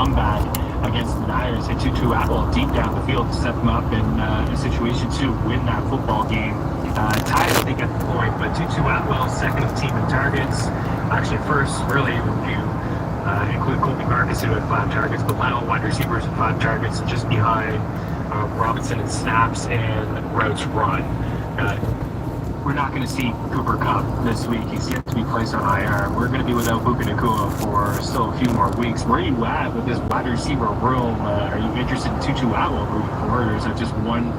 comeback against the Niners. Hit Tutu Atwell deep down the field to set them up in a situation to win that football game. Tied, I think, at the point, but Tutu Atwell, second of the team in targets. Actually, first, really, if you include Colby Marcus, who had 5 targets, but Lyle, wide receivers, with 5 targets, just behind Robinson in snaps and routes run. We're not going to see Cooper Kupp this week. He's yet to be placed on IR. We're going to be without Puka Nacua for still a few more weeks. Where are you at with this wide receiver room? Are you interested in Tutu Atwell moving forward, or is that just one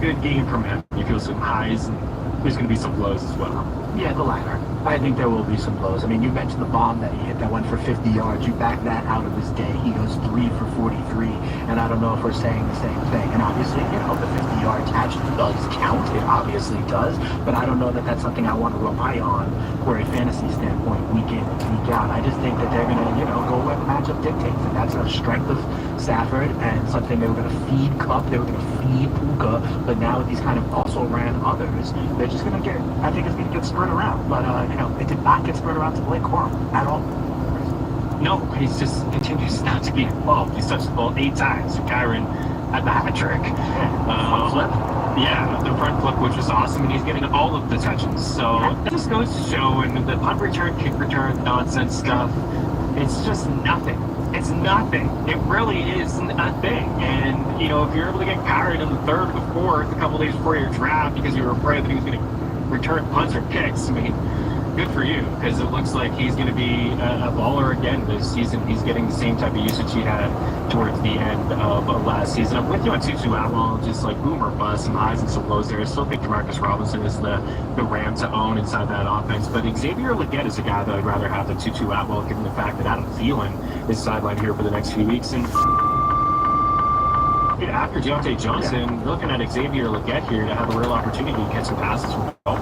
good game from him? You feel some highs, and there's going to be some lows as well. Yeah, the latter. I think there will be some blows. I mean, you mentioned the bomb that he hit that went for 50 yards. You back that out of his day. He goes 3 for 43, and I don't know if we're saying the same thing. And obviously, you know, the 50-yard catch does count. It obviously does, but I don't know that that's something I want to rely on for a fantasy standpoint week in and week out. I just think that they're going to, you know, go where the matchup dictates, and that's a strength of Stafford and something they were going to feed Kupp, they were going to feed Puka, but now with these kind of also ran others, they're just going to get, I think it's going to get spread around, but you know, it did not get spread around to Blake Corum at all. No, he just continues not to be involved. He's touched the ball 8 times. Kyron had the hat trick. Flip. Yeah, the front flip, which was awesome, and he's getting all of the touches. So it just goes to show, and the punt return, kick return, nonsense stuff, it's just nothing. It's nothing. It really is nothing. And, you know, if you're able to get Kyron in the 3rd or the 4th, a couple days before your draft, because you were afraid that he was going to return punts or kicks, I mean, good for you, because it looks like he's going to be a baller again this season. He's getting the same type of usage he had towards the end of last season. I'm with you on Tutu Atwell, just like boom or bust, some highs and some lows there. I still think Demarcus Robinson is the ram to own inside that offense, but Xavier Legette is a guy that I'd rather have than Tutu Atwell, given the fact that Adam Thielen is sidelined here for the next few weeks. And after Deontay Johnson, looking at Xavier Legette here to have a real opportunity to get some passes from the ball.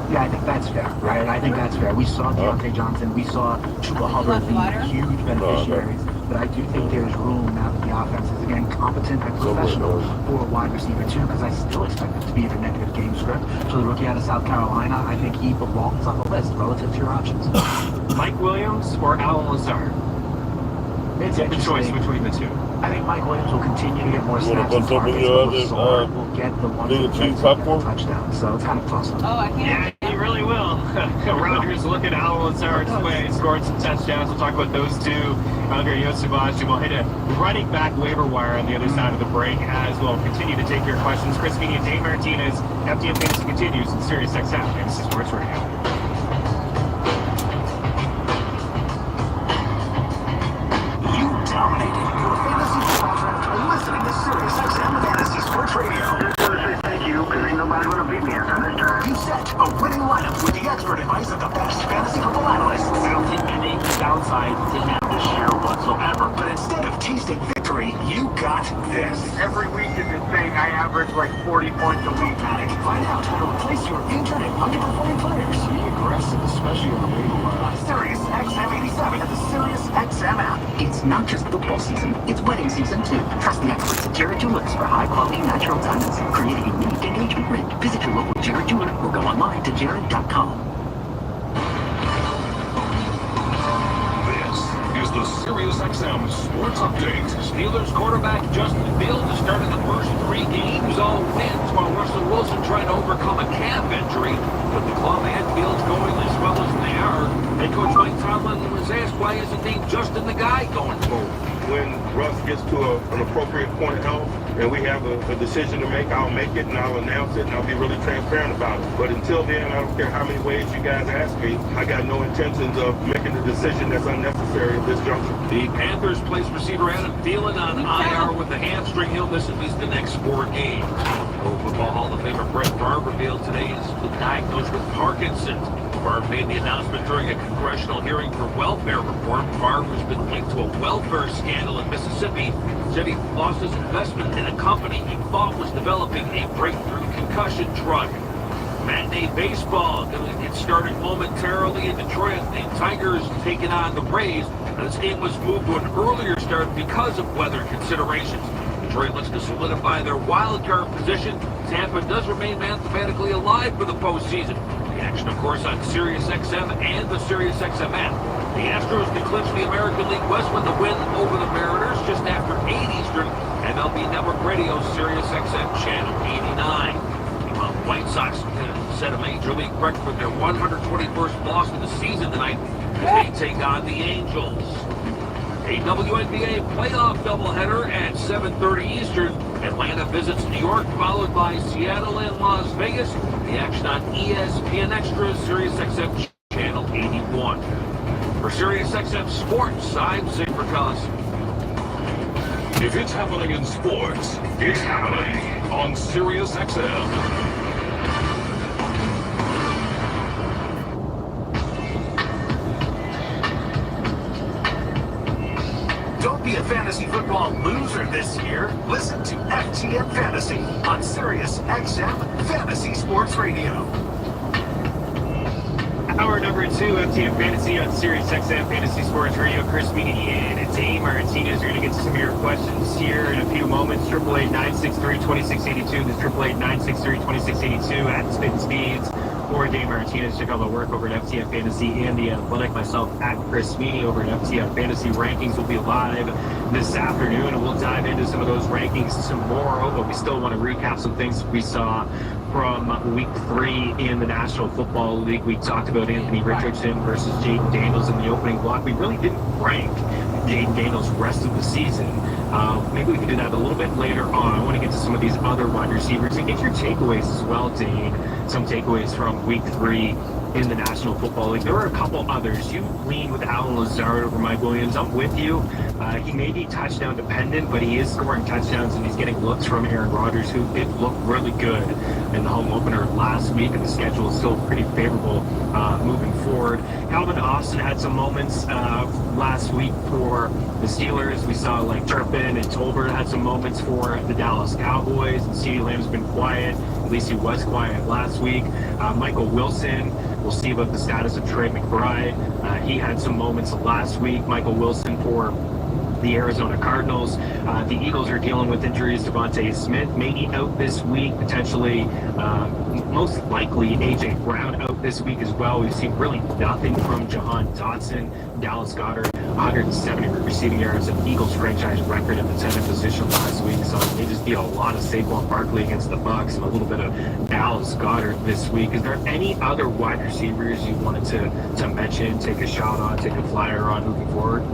Yeah, I think that's fair, right? I think that's fair. We saw Deontay Johnson, we saw Chuba Hubbard being huge beneficiaries, but I do think there's room now that the offense is, again, competent and professional for a wide receiver, too, because I still expect it to be in a negative game script. So the rookie out of South Carolina, I think he belongs on the list relative to your options. Mike Williams or Alan Lazard? It's a choice between the two. I think Mike Williams will continue to get more snaps and targets, but Lazard will get the one touchdown. So it's kind of toss-up. Oh, I can't. Yeah, he really will. Rodgers looking at Alan Lazard's way, scored some touchdowns. We'll talk about those two. Andre Yosibaj, we'll hit a running back waiver wire on the other side of the break as well. Continue to take your questions. Chris Meany and Dave Martinez. FTN Fantasy continues in Sirius XM Fantasy Sports Radio. A winning lineup with the expert advice of the best fantasy football analysts. I don't think any downside to him this year whatsoever. But instead of tasting victory, you got this. Every week is the thing. I average like 40 points a week. Find out how to replace your injured and underperforming players. Be aggressive, especially on the waiver wire. Sirius XM 87 at the Sirius XM app. It's not just football season, it's wedding season too. Trust the experts at Jared Jewelers for high-quality natural diamonds. Create a unique engagement ring. Visit your local Jared Jeweler or go online to jared.com. This is the SiriusXM Sports Update. Steelers quarterback Justin Fields has started the first 3 games, all wins, while Russell Wilson trying to overcome a calf injury. But the club and Fields going as well as they are. Head coach Mike Tomlin was asked why isn't named Justin the guy going forward. When Russ gets to an appropriate point of health and we have a decision to make, I'll make it and I'll announce it and I'll be really transparent about it. But until then, I don't care how many ways you guys ask me, I got no intentions of making a decision that's unnecessary at this juncture. The Panthers placed receiver Adam Thielen on IR with a hamstring. He'll miss at least the next 4 games. Pro Football Hall of Famer Brett Favre revealed today he's been diagnosed with Parkinson's. Favre made the announcement during a congressional hearing for welfare reform. Favre has been linked to a welfare scandal in Mississippi. Said he lost his investment in a company he thought was developing a breakthrough concussion drug. Matinee baseball going to get started momentarily in Detroit. The Tigers taking on the Rays. This game was moved to an earlier start because of weather considerations. Detroit looks to solidify their wild card position. Tampa does remain mathematically alive for the postseason. The action, of course, on SiriusXM and the SiriusXM app. The Astros to clinch the American League West with the win over the Mariners just after 8 Eastern. MLB Network Radio, Sirius XM Channel 89. Meanwhile, the White Sox set a Major League record for their 121st loss of the season tonight as they take on the Angels. A WNBA playoff doubleheader at 7:30 Eastern. Atlanta visits New York, followed by Seattle and Las Vegas. The action on ESPN Extra, Sirius XM Channel 81. For Sirius XM Sports, I'm Zig Mercallis. If it's happening in sports, it's happening on Sirius XM. Don't be a fantasy football loser this year. Listen to FTN Fantasy on Sirius XM Fantasy Sports Radio. Hour number 2, FTN Fantasy on Sirius XM Fantasy Sports Radio. Chris Meany and Dave Martinez are going to get to some of your questions here in a few moments. 888-963-2682. This 888-963-2682 at Spin Speeds. Or Dave Martinez. Check out the work over at FTN Fantasy and The Athletic. Myself at Chris Meany over at FTN Fantasy. Rankings will be live this afternoon, and we'll dive into some of those rankings tomorrow. But we still want to recap some things we saw from Week 3 in the National Football League. We talked about Anthony Richardson versus Jaden Daniels in the opening block. We really didn't rank Jaden Daniels rest of the season. Maybe we can do that a little bit later on. I want to get to some of these other wide receivers and get your takeaways as well, Dane. Some takeaways from Week 3 in the National Football League. There were a couple others. You lean with Alan Lazard over Mike Williams. I'm with you. He may be touchdown dependent, but he is scoring touchdowns and he's getting looks from Aaron Rodgers, who did look really good in the home opener last week, and the schedule is still pretty favorable moving forward. Calvin Austin had some moments last week for the Steelers. We saw like Turpin and Tolbert had some moments for the Dallas Cowboys, and CeeDee Lamb's been quiet. At least he was quiet last week. Michael Wilson, we'll see about the status of Trey McBride. He had some moments last week. Michael Wilson for the Arizona Cardinals. The Eagles are dealing with injuries. Devontae Smith may be out this week, potentially, most likely A.J. Brown out this week as well. We've seen really nothing from Jahan Dotson. Dallas Goedert, 170 receiving yards, an Eagles franchise record at the 10th position last week. So it may just be a lot of Saquon Barkley against the Bucs and a little bit of Dallas Goedert this week. Is there any other wide receivers you wanted to mention, take a shot on, take a flyer on moving forward?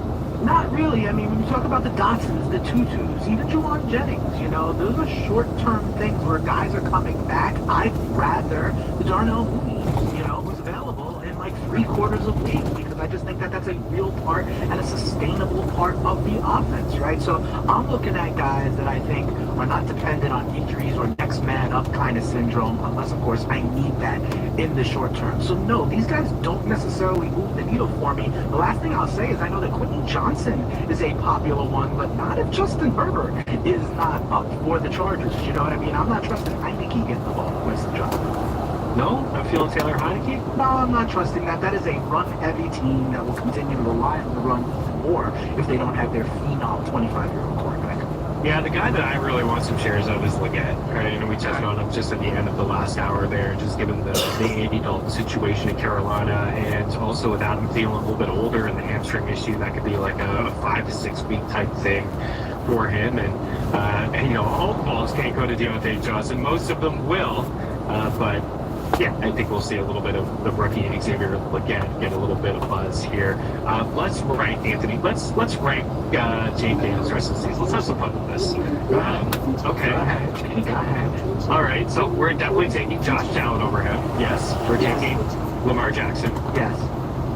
Not really. I mean, when you talk about the Dotsons, the Tutus, even Juwan Jennings, you know, those are short-term things where guys are coming back. I'd rather the Darnell Mooney, you know, who's available in like 3/4 of week, because I just think that that's a real part and a sustainable part of the offense, right? So I'm looking at guys that I think are not dependent on injuries or next man up kind of syndrome, unless, of course, I need that in the short term. So no, these guys don't necessarily move the needle for me. The last thing I'll say is I know that Quentin Johnson is a popular one, but not if Justin Herbert is not up for the Chargers. You know what I mean? I'm not trusting Heineke getting the ball with the job. No? Not feeling Taylor Heineke? No, I'm not trusting that. That is a run-heavy team that will continue to rely on the run more if they don't have their phenom 25-year-old quarterback. Yeah, the guy that I really want some shares of is Leggett, right? And we touched on him just at the end of the last hour there, just given the Andy Dalton situation in Carolina, and also with Adam Thielen a little bit older and the hamstring issue, that could be like a 5 to 6 week type thing for him. And you know, all the balls can't go to Deontay Johnson. Most of them will, but yeah, I think we'll see a little bit of the rookie Xavier Leggett get a little bit of buzz here. Let's rank Anthony. Let's rank Jaden Daniels the rest of the season. Let's have some fun with this. Okay. Go ahead. All right. So we're definitely taking Josh Allen over him. Yes. We're taking Lamar Jackson. Yes.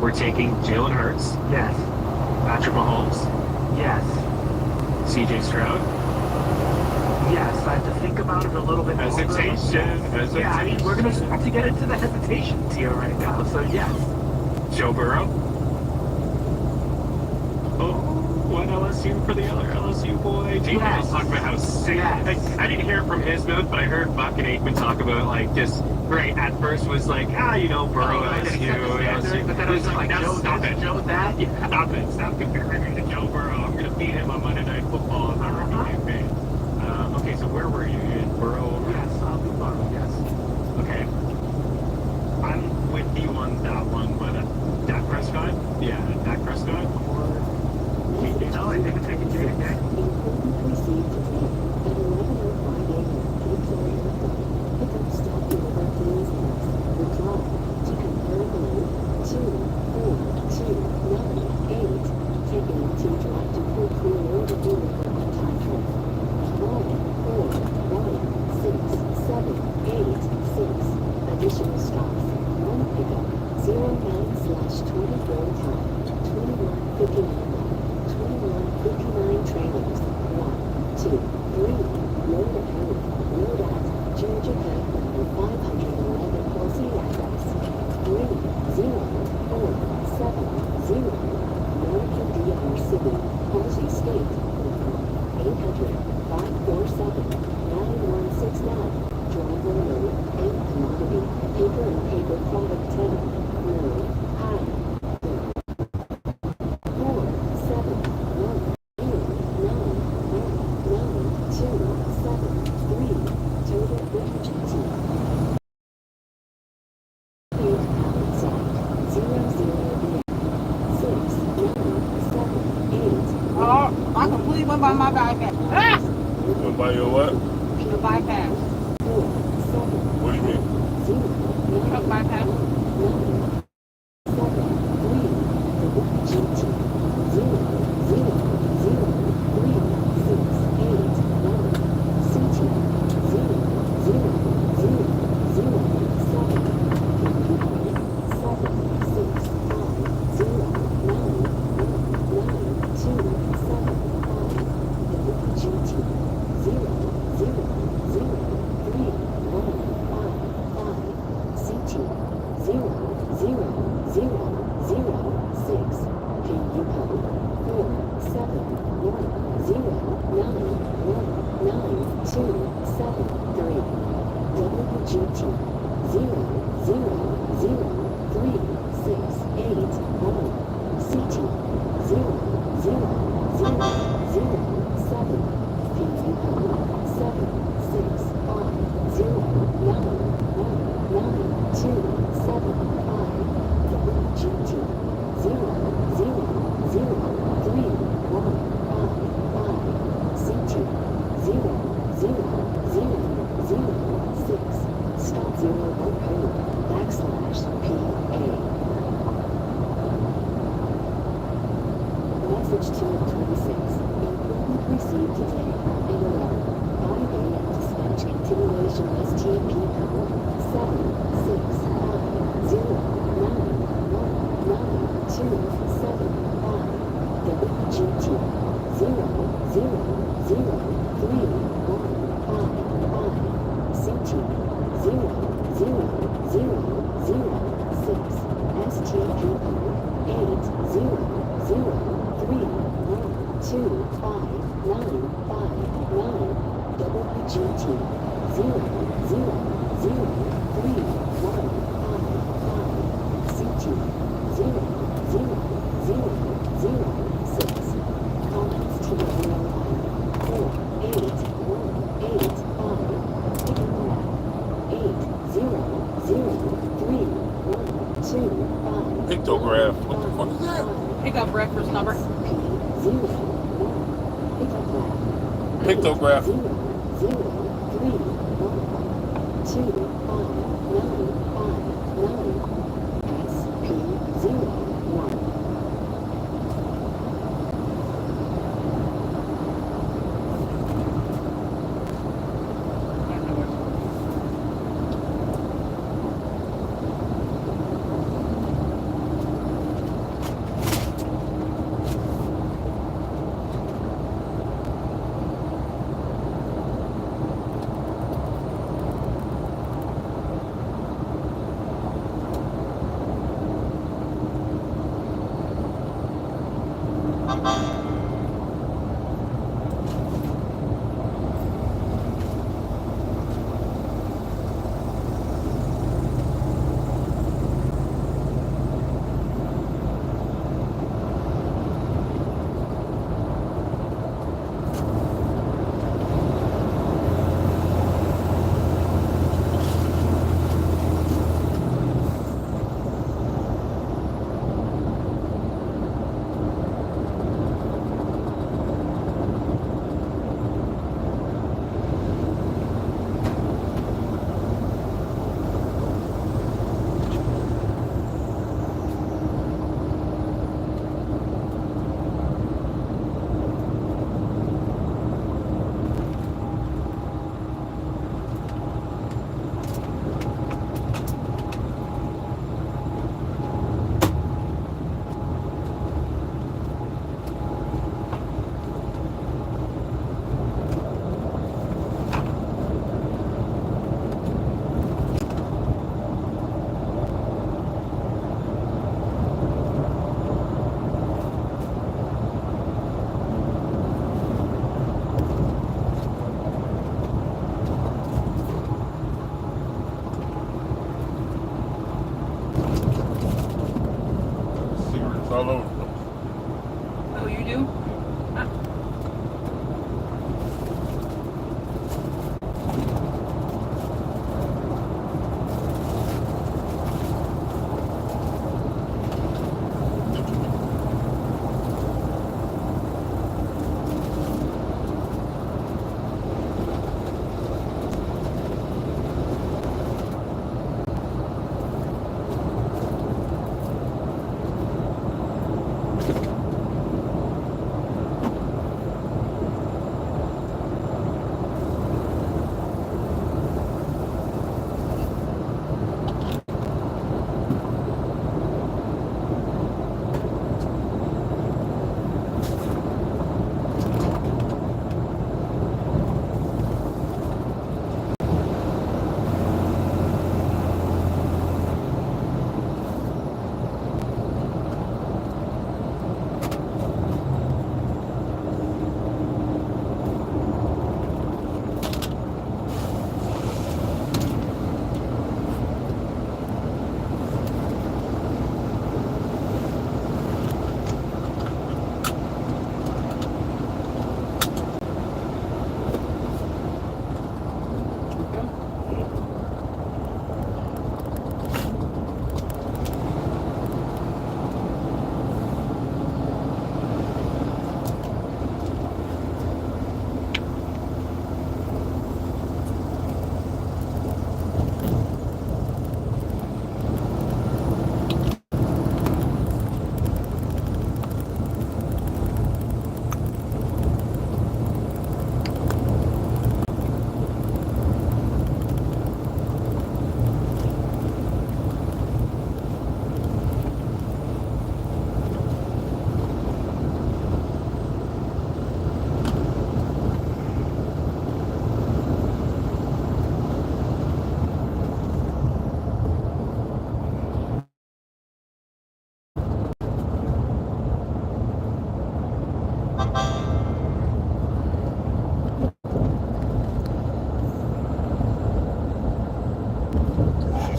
We're taking Jalen Hurts. Yes. Patrick Mahomes. Yes. C.J. Stroud. Yes, I have to think about it a little bit more. Hesitation. Yeah, I mean, we're going to start to get into the hesitation tier right now, so yes. Joe Burrow. Oh, one LSU for the other LSU boy. Jaden Daniels talked about how sick. Yes. I didn't hear it from his mouth, but I heard Buck and Aikman talk about like just great. At first was like, you know, Burrow LSU. But then I was like, Joe, stop it. Joe that? Yeah, stop it. Stop comparing him to Joe Burrow. I'm going to beat him on Monday Night Football. I'm not rookie fan. Okay, so where were you? In Burrow? Yes, I'll do Burrow, yes. Okay. I'm with you on that one, but Dak Prescott? Yeah, Dak I completely went by my bypass. Ah! Went by your what? The bypass. What do you mean? Truck bypass. Pictograph. What the fuck is that? Pick up breakfast number. Pictograph.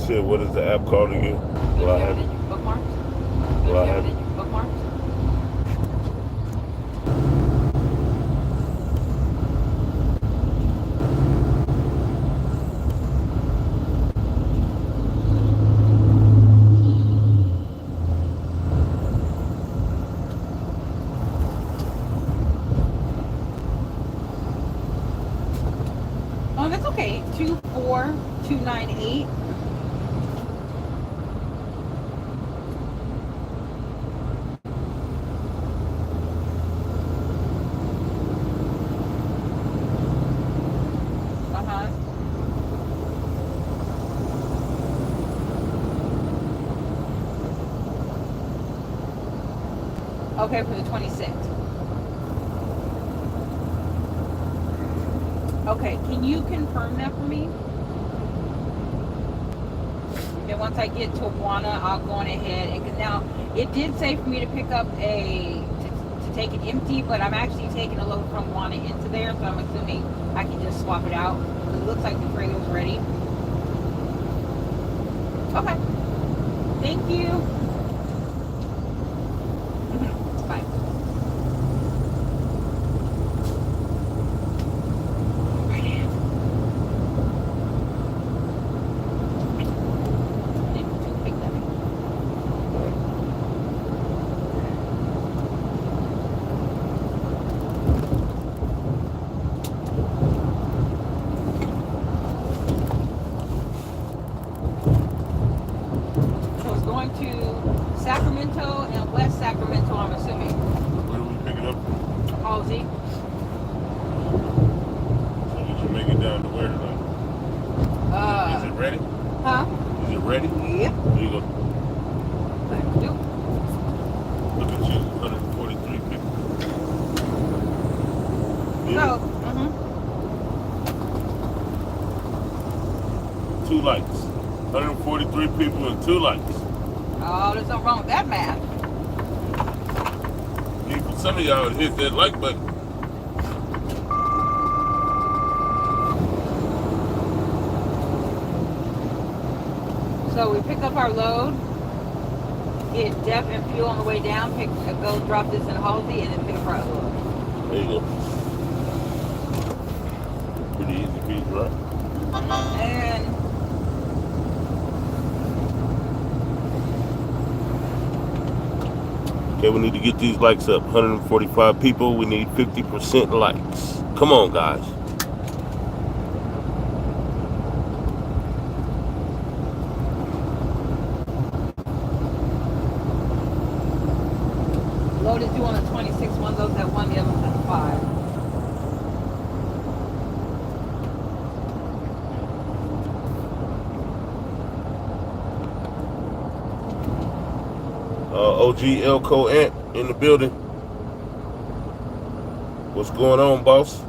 said, what is the app called again? Will I have it? Bookmarks? Will I have it? Bookmarks? Oh, that's okay. 24298. Uh-huh. Okay, for the 26th. Okay, can you confirm that for me? And once I get to Awana, I'll go on ahead and, 'cause now it did say for me to pick up to take it empty, but I'm actually taking a load from Awana into there, so I'm assuming I can just swap it out. It looks like the trailer's ready. Okay. Thank you. Bye. So it's going to Sacramento and West Sacramento, I'm assuming. Where do we pick it up? Halsey. So we should make it down to where tonight? Is it ready? Huh? Is it ready? Yep. There you go. Thank you. Look at you, 143 people. So, 2 likes. 143 people and 2 likes. oh, there's nothing wrong with that math. Need for some of y'all to hit that like button. So we pick up our load, get Def and fuel on the way down, go drop this in Halsey, and then pick up our other load. There you go. Pretty easy piece, right? And Okay, we need to get these likes up. 145 people, we need 50% likes. Come on, guys. load is due on the 26th. One load's at 1, the other one's at 5. OG Elko Ant in the building. What's going on, boss?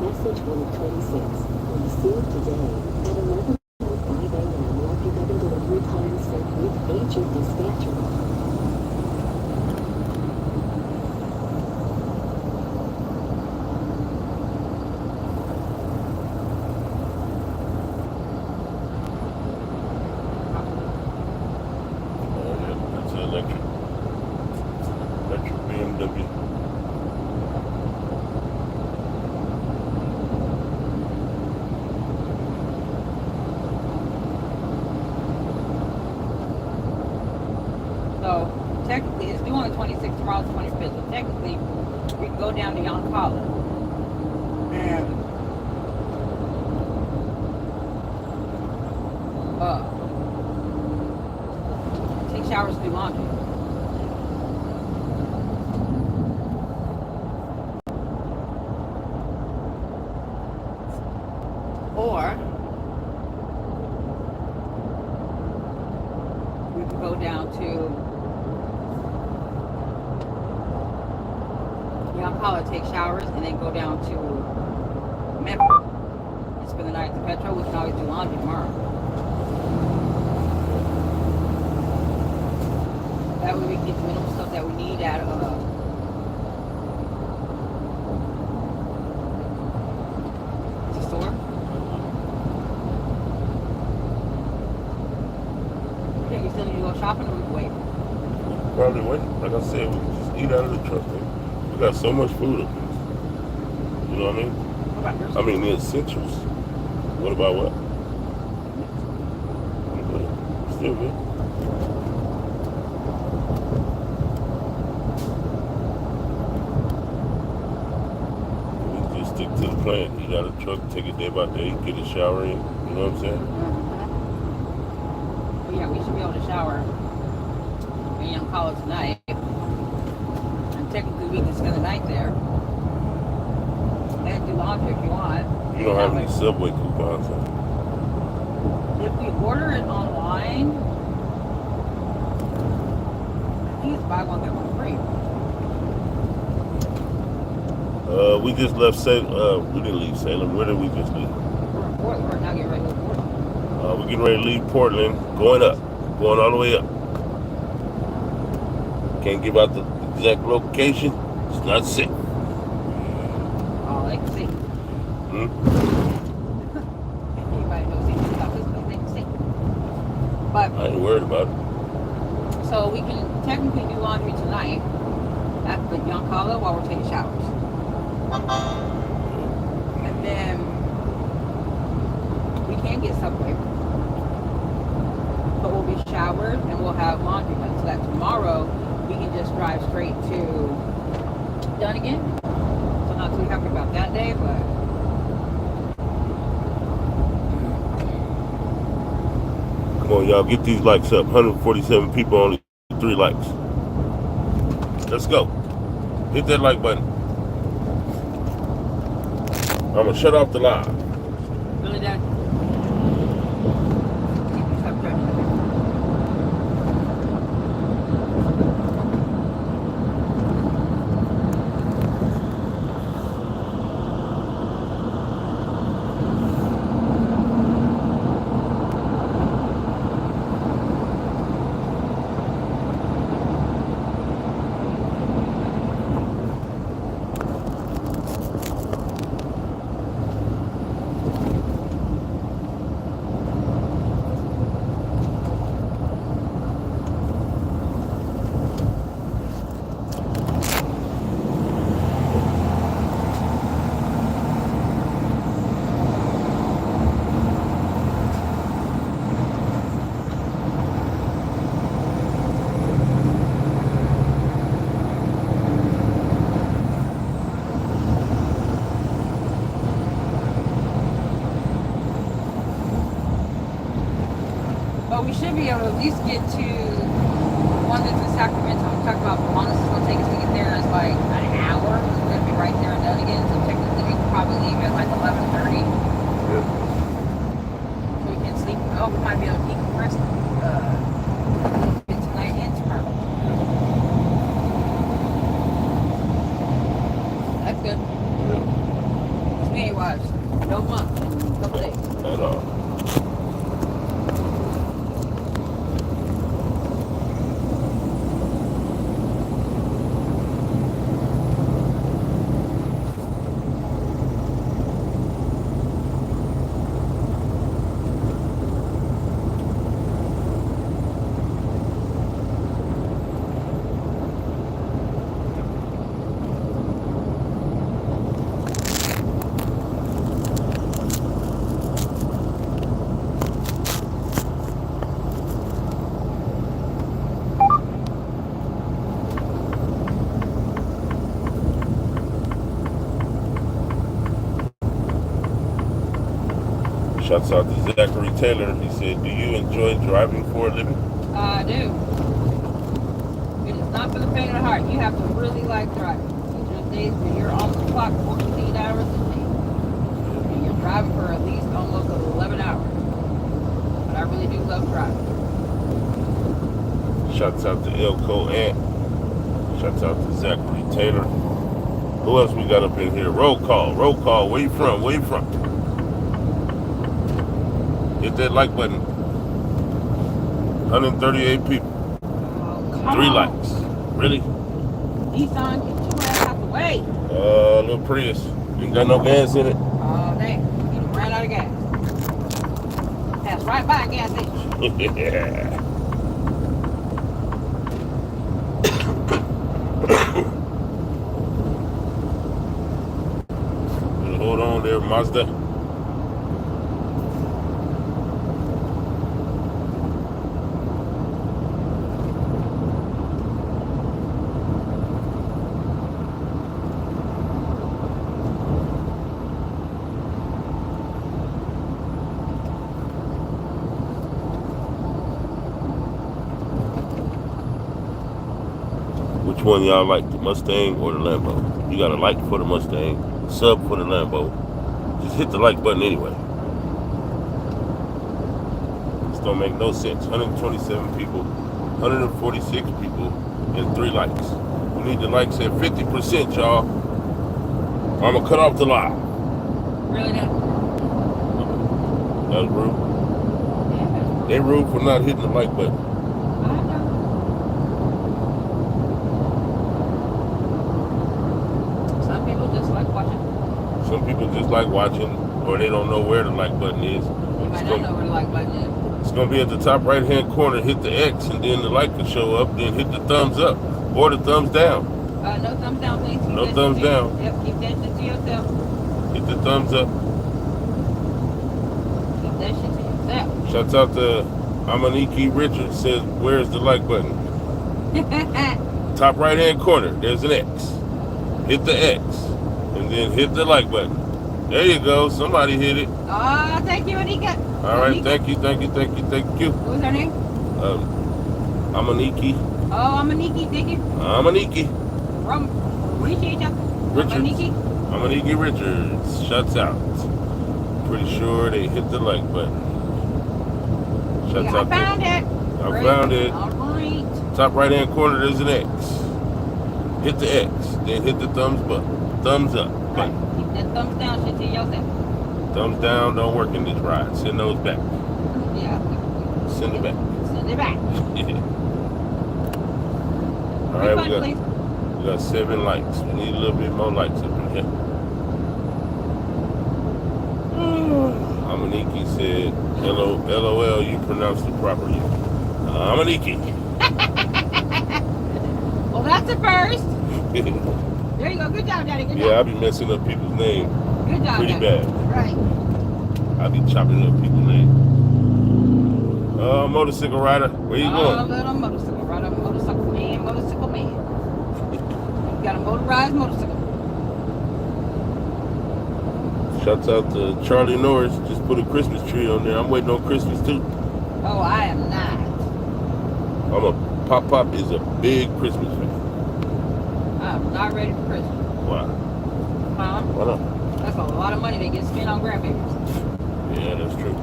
Message 126. Received today at 11:05 a.m. will pick up and delivery times with agent dispatcher. That's an electric BMW. So technically, it's due on the 26th. Tomorrow's the 25th. So technically, we can go down to Yoncalla and take showers and do laundry. Or we could go down to Yoncalla, take showers, and then go down to Memphis and spend the night at the Petro. We can always do laundry tomorrow. That way we can get the minimal stuff that we need out of the store. probably wait. Like I said, we can just eat out of the truck, man. We got so much food up here. You know what I mean? What about yours? I mean, the essentials. What about what? I'm good. Still good. We just stick to the plan. Eat out of the truck, take it day by day, get a shower in. You know what I'm saying? Well, yeah, we should be able to shower when you don't call it tonight. And technically we can spend the night there. And do laundry if you want. You don't have any Subway coupons, huh? If we order it online, I think it's buy one, get one free. We just left Salem. We didn't leave Salem. Where did we just leave? We're in Portland. We're now getting ready to go to Portland. We're getting ready to leave Portland, going up, going all the way up. Can't give out the exact location. It's not safe. Oh, they can see. Anybody knows anything about this place, they can see. But I ain't worried about it. so we can technically do laundry tonight at the Young Hollow while we're taking showers. And then we can get Subway. But we'll be showered and we'll have laundry done. So that tomorrow we can just drive straight to Dunnigan. So not too happy about that day, but Come on, y'all, get these likes up. 147 people, only 3 likes. Let's go. Hit that like button. I'm gonna shut off the live. really that. But we should be able to at least get to the one that's in Sacramento. We talked about how long this is going to take us to get there. It's like an hour. It's going to be right there and done again. So technically we can probably leave at like 11:30. Yeah. So we can sleep. Oh, we might be able to decompress tonight and tomorrow. That's good. Yeah. We ain't watched no month, couple days. At all. Shouts out to Zachary Taylor. He said, do you enjoy driving for a living? I do. It is not for the faint of heart. You have to really like driving. There's days where you're on the clock 14 hours a day. And you're driving for at least almost 11 hours. But I really do love driving. Shouts out to Elko Ant. Shouts out to Zachary Taylor. Who else we got up in here? Roll call. Roll call. Where you from? Where you from? Hit that like button. 138 people. Oh, 3 likes. Really? Nissan, get your ass out the way. Little Prius. Ain't got no gas in it. Oh, dang. You done ran out of gas. Pass right by a gas station. Yeah. Mazda. Which one y'all like, the Mustang or the Lambo? You got a like for the Mustang, sub for the Lambo. Just hit the like button anyway. This don't make no sense. 127 people, 146 people, and 3 likes. We need the likes at 50%, y'all. Or I'm gonna cut off the live. Really not. That's rude. They rude for not hitting the like button. Some people just like watching. Some people just like watching, or they don't know where the like button is. You might not know where the like button is. It's gonna be at the top right hand corner. Hit the X, and then the like will show up. Then hit the thumbs up or the thumbs down. No thumbs down, please. No thumbs down. Yep, keep that shit to yourself. Hit the thumbs up. Keep that shit to yourself. Shouts out to Amaniki Richards. Says, where's the like button? Top right hand corner. There's an X. Hit the X, and then hit the like button. There you go. Somebody hit it. Oh, thank you, Anika. All right. Anika. Thank you. Thank you. Thank you. Thank you. What was her name? Amaniki. Oh, Amaniki. Thank you. Amaniki. Appreciate you. Richards. Amaniki Richards. Shouts out. Pretty sure they hit the like button. Shouts Yeah, out I found there. it. I found it. All right. Top right hand corner, there's an X. Hit the X, then hit the thumbs up. Thumbs up. Right. Keep that thumbs down shit to yourself. Thumbs down don't work in this ride. Send those back. Yeah. Send it back. Send it back. Yeah. All right, Refund, please. we got 7 likes. We need a little bit more likes up in here. Amaniki said, LOL, you pronounced it properly. Amaniki. Well, that's a first. There you go. Good job, Daddy. Good job. Yeah, I be messing up people's names Good job, pretty Daddy. bad. Right. I be chopping up people's names. Motorcycle rider, where you going? Little motorcycle rider, motorcycle man, motorcycle man. You got a motorized motorcycle. Shouts out to Charlie Norris. Just put a Christmas tree on there. I'm waiting on Christmas too. Oh, I am not. Pop is a big Christmas fan. I'm not ready for Christmas. Why? Huh? Why not? That's a lot of money that gets spent on grandbabies. Yeah, that's true.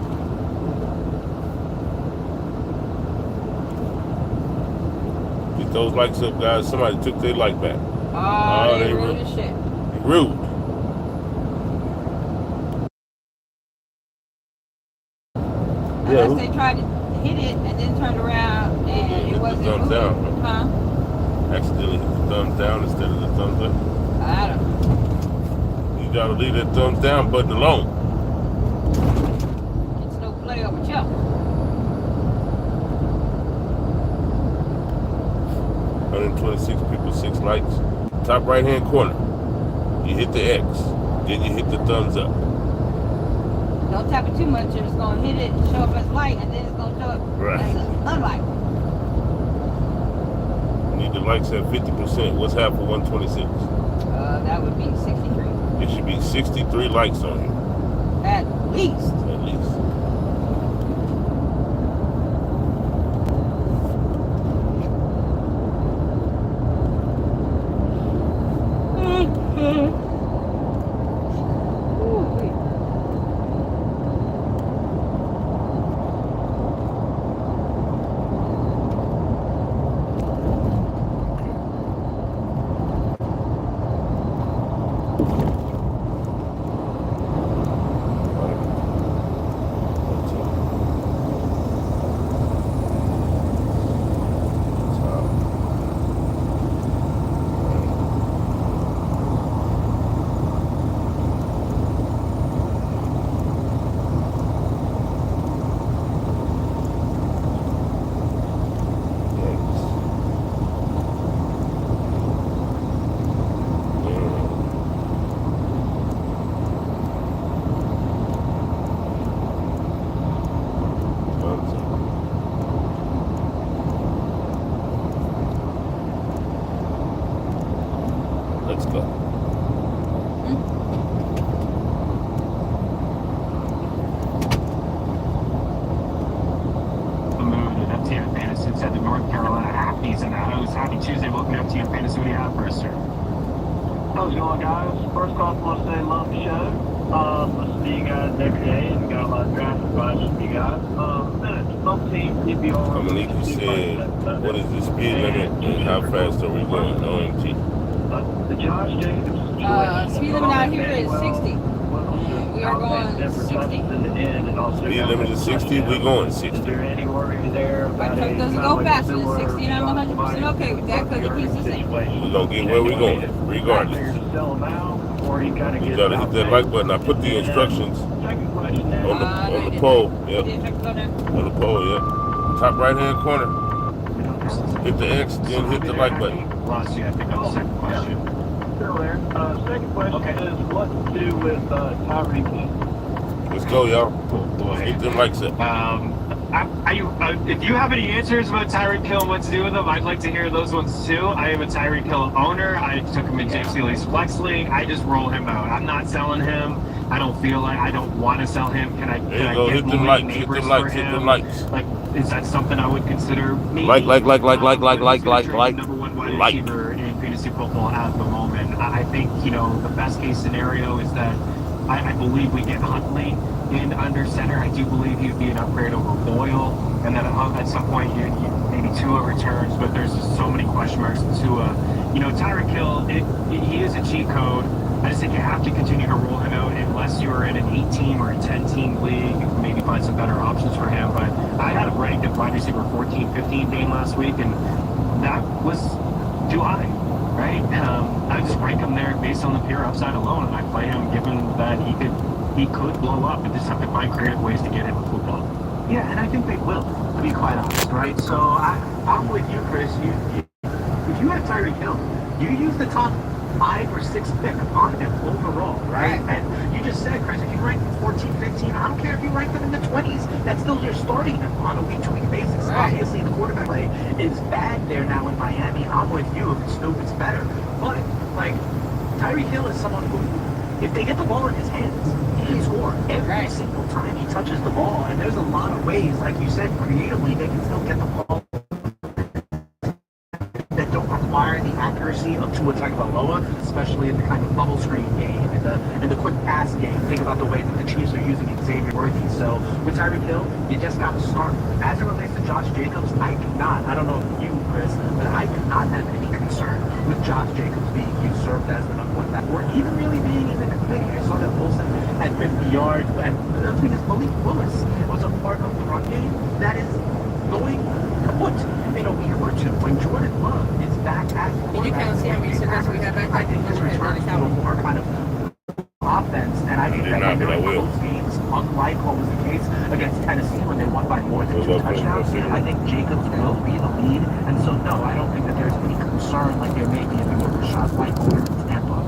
Get those likes up, guys. Somebody took their like back. Oh, they rude as shit. Rude. Unless they tried to hit it and then turned around and it wasn't thumbs down. Huh? Accidentally hit the thumbs down instead of the thumbs up. I don't know. You gotta leave that thumbs down button alone. It's no play over choke. 126 people, 6 likes. Top right hand corner. You hit the X. Then you hit the thumbs up. Don't tap it too much or it's going to hit it and show up as light and then it's going to show up as unlight. Need the likes at 50%. What's half of 126? That would be 63. It should be 63 likes on here. At least. At least. Let's go. The moon and FTN Fantasy said the North Carolina Happies and happy Tuesday. Welcome to FTN Fantasy. What do you have for us, sir? How's it going, guys? First off, I want to say love the show. Listen to you guys every day and got a lot of draft advice from you guys. Some team PPR. Amaliki said, what is the speed limit and how fast are we going? OMG. The Josh Jacobs Speed limit out here is 60. We are going 60. Speed limit is 60, we going 60. Is there any worry there? My truck doesn't go faster than 60, and I'm 100% okay with that because it keeps the same. We're going to get where we're going, regardless. You gotta hit that like button. I put the instructions on the pole. Yep. On the pole, yep. Top right hand corner. Hit the X, then hit the like button. Lost you, I think, on the second question. Still there. Second question is what to do with Tyreek Hill? Let's go, y'all. Oh, boy. Hit them likes up. If you have any answers about Tyreek Hill and what to do with him, I'd like to hear those ones too. I am a Tyreek Hill owner. I took him in James Seeley's Flex League. I just roll him out. I'm not selling him. I don't feel like I don't want to sell him. Can I get hit them likes, hit them likes, hit them likes. Like, is that something I would consider? Maybe. Like. Number one wide receiver in fantasy football at the moment. I think, the best case scenario is that I believe we get Huntley in under center. I do believe he'd be an upgrade over Boyle, and then at some point maybe Tua returns, but there's just so many question marks with Tua. Tyreek Hill, he is a cheat code. I just think you have to continue to roll him out unless you're in an 8-team or a 10-team league. You can maybe find some better options for him. But I had him ranked at wide receiver 14, 15 game last week, and that was too high, right? I just rank him there based on the pure upside alone, and I play him given that he could blow up, and just have to find creative ways to get him with football. Yeah, and I think they will, to be quite honest, right? So I'm with you, Chris. If you have Tyreek Hill, you use the top 5 or 6 pick on him overall, right? And you just said, Chris, if you rank him 14, 15, I don't care if you rank them in the 20s. That's still you're starting him on a week-to-week basis. Right. Obviously, the quarterback play is bad there now in Miami. I'm with you. If it's Snoop, it's better. But, Tyreek Hill is someone who, if they get the ball in his hands, he can score every single time he touches the ball. And there's a lot of ways, like you said, creatively, they can still get the ball that don't require the accuracy of Tua Tagovailoa, especially in the kind of bubble screen game and the quick pass game. Think about the way that the Chiefs are using Xavier Worthy. So with Tyreek Hill, you just got to start. As it relates to Josh Jacobs, I don't know if you, Chris, but I do not have any concern with Josh Jacobs being usurped as the number one back, or even really being in the committee. I saw that Wilson had 50 yards, and the other thing is Malik Willis was a part of the run game that is going kaput in a week or two. When Jordan Love is back at Did you kind of see how many success we had back there? I think this returns to a more kind of offense, and I think that when they're in close games, unlike what was the case against Tennessee when they won by more than 2 touchdowns, I think Jacobs will be the lead, and so no, I don't think that there's any concern like there may be if you were Rashad White over in Tampa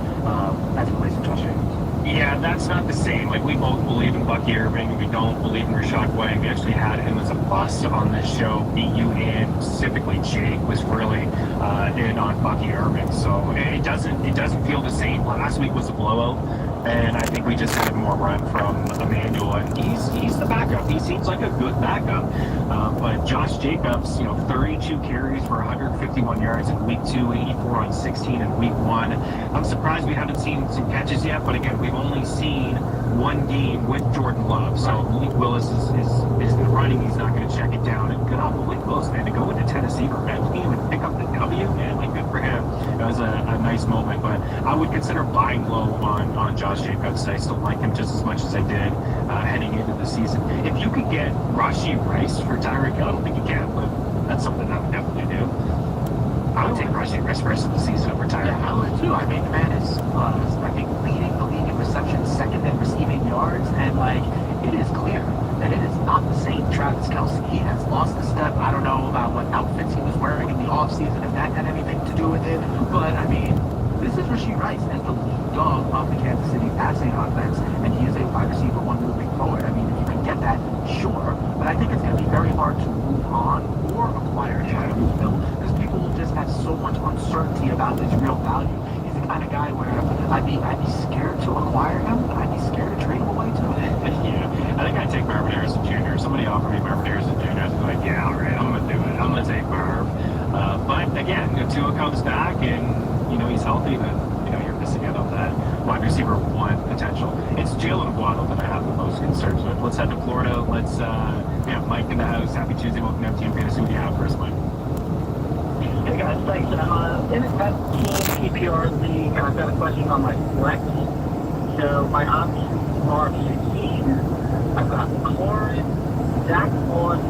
as it relates to Josh Jacobs. Yeah, that's not the same. We both believe in Bucky Irving. We don't believe in Rashad White. We actually had him as a bust on this show. You and specifically Jake was really in on Bucky Irving. So it doesn't feel the same. Last week was a blowout, and I think we just had more run from Emmanuel, and he's the backup. He seems like a good backup. But Josh Jacobs, 32 carries for 151 yards in week 2, 84 on 16 in week 1. I'm surprised we haven't seen some catches yet, but again, we've only seen one game with Jordan Love. So Malik Willis is in the running. He's not going to check it down. And good on Malik Willis, man, to go into Tennessee revenge game and pick up the W, man. Good for him. It was a nice moment, but I would consider buying low on Josh Jacobs. I still like him just as much as I did heading into the season. If you could get Rashee Rice for Tyreek Hill, I don't think you can, but that's something I would definitely do. I would take Rashee Rice the rest of the season over Tyreek Hill. I would too. I mean, the man is, I think, leading the league in receptions, second in receiving yards, and it is clear that it is not the same Travis Kelce. He has lost a step. I don't know about what outfits he was wearing in the offseason, if that had anything to do with it, but I mean, this is Rashee Rice as the lead dog of the Kansas City passing offense, and he is a wide receiver one moving forward. I mean, if you can get that, sure, but I think it's going to be very hard to move on or acquire Tyreek Hill because people will just have so much uncertainty about his real value. Is it kind of guy where I'd be scared to acquire him, but I'd be scared to trade him away too. Yeah, I think I'd take Marvin Harrison Jr. Somebody offered me Marvin Harrison Jr. I'd be like, yeah, all right, I'm gonna do it. I'm gonna take Marv. But again, if Tua comes back and he's healthy, then you're missing out on that wide receiver one potential. It's Jalen Waddle that I have the most concerns with. Let's head to Florida. Let's we have Mike in the house. Happy Tuesday. Welcome to FTM Fantasy. What do you have for us, Mike? Hey guys, thanks. In that team PPR league, I've got a question on my flex. So my options are 16. I've got Clorin, Zach Moss,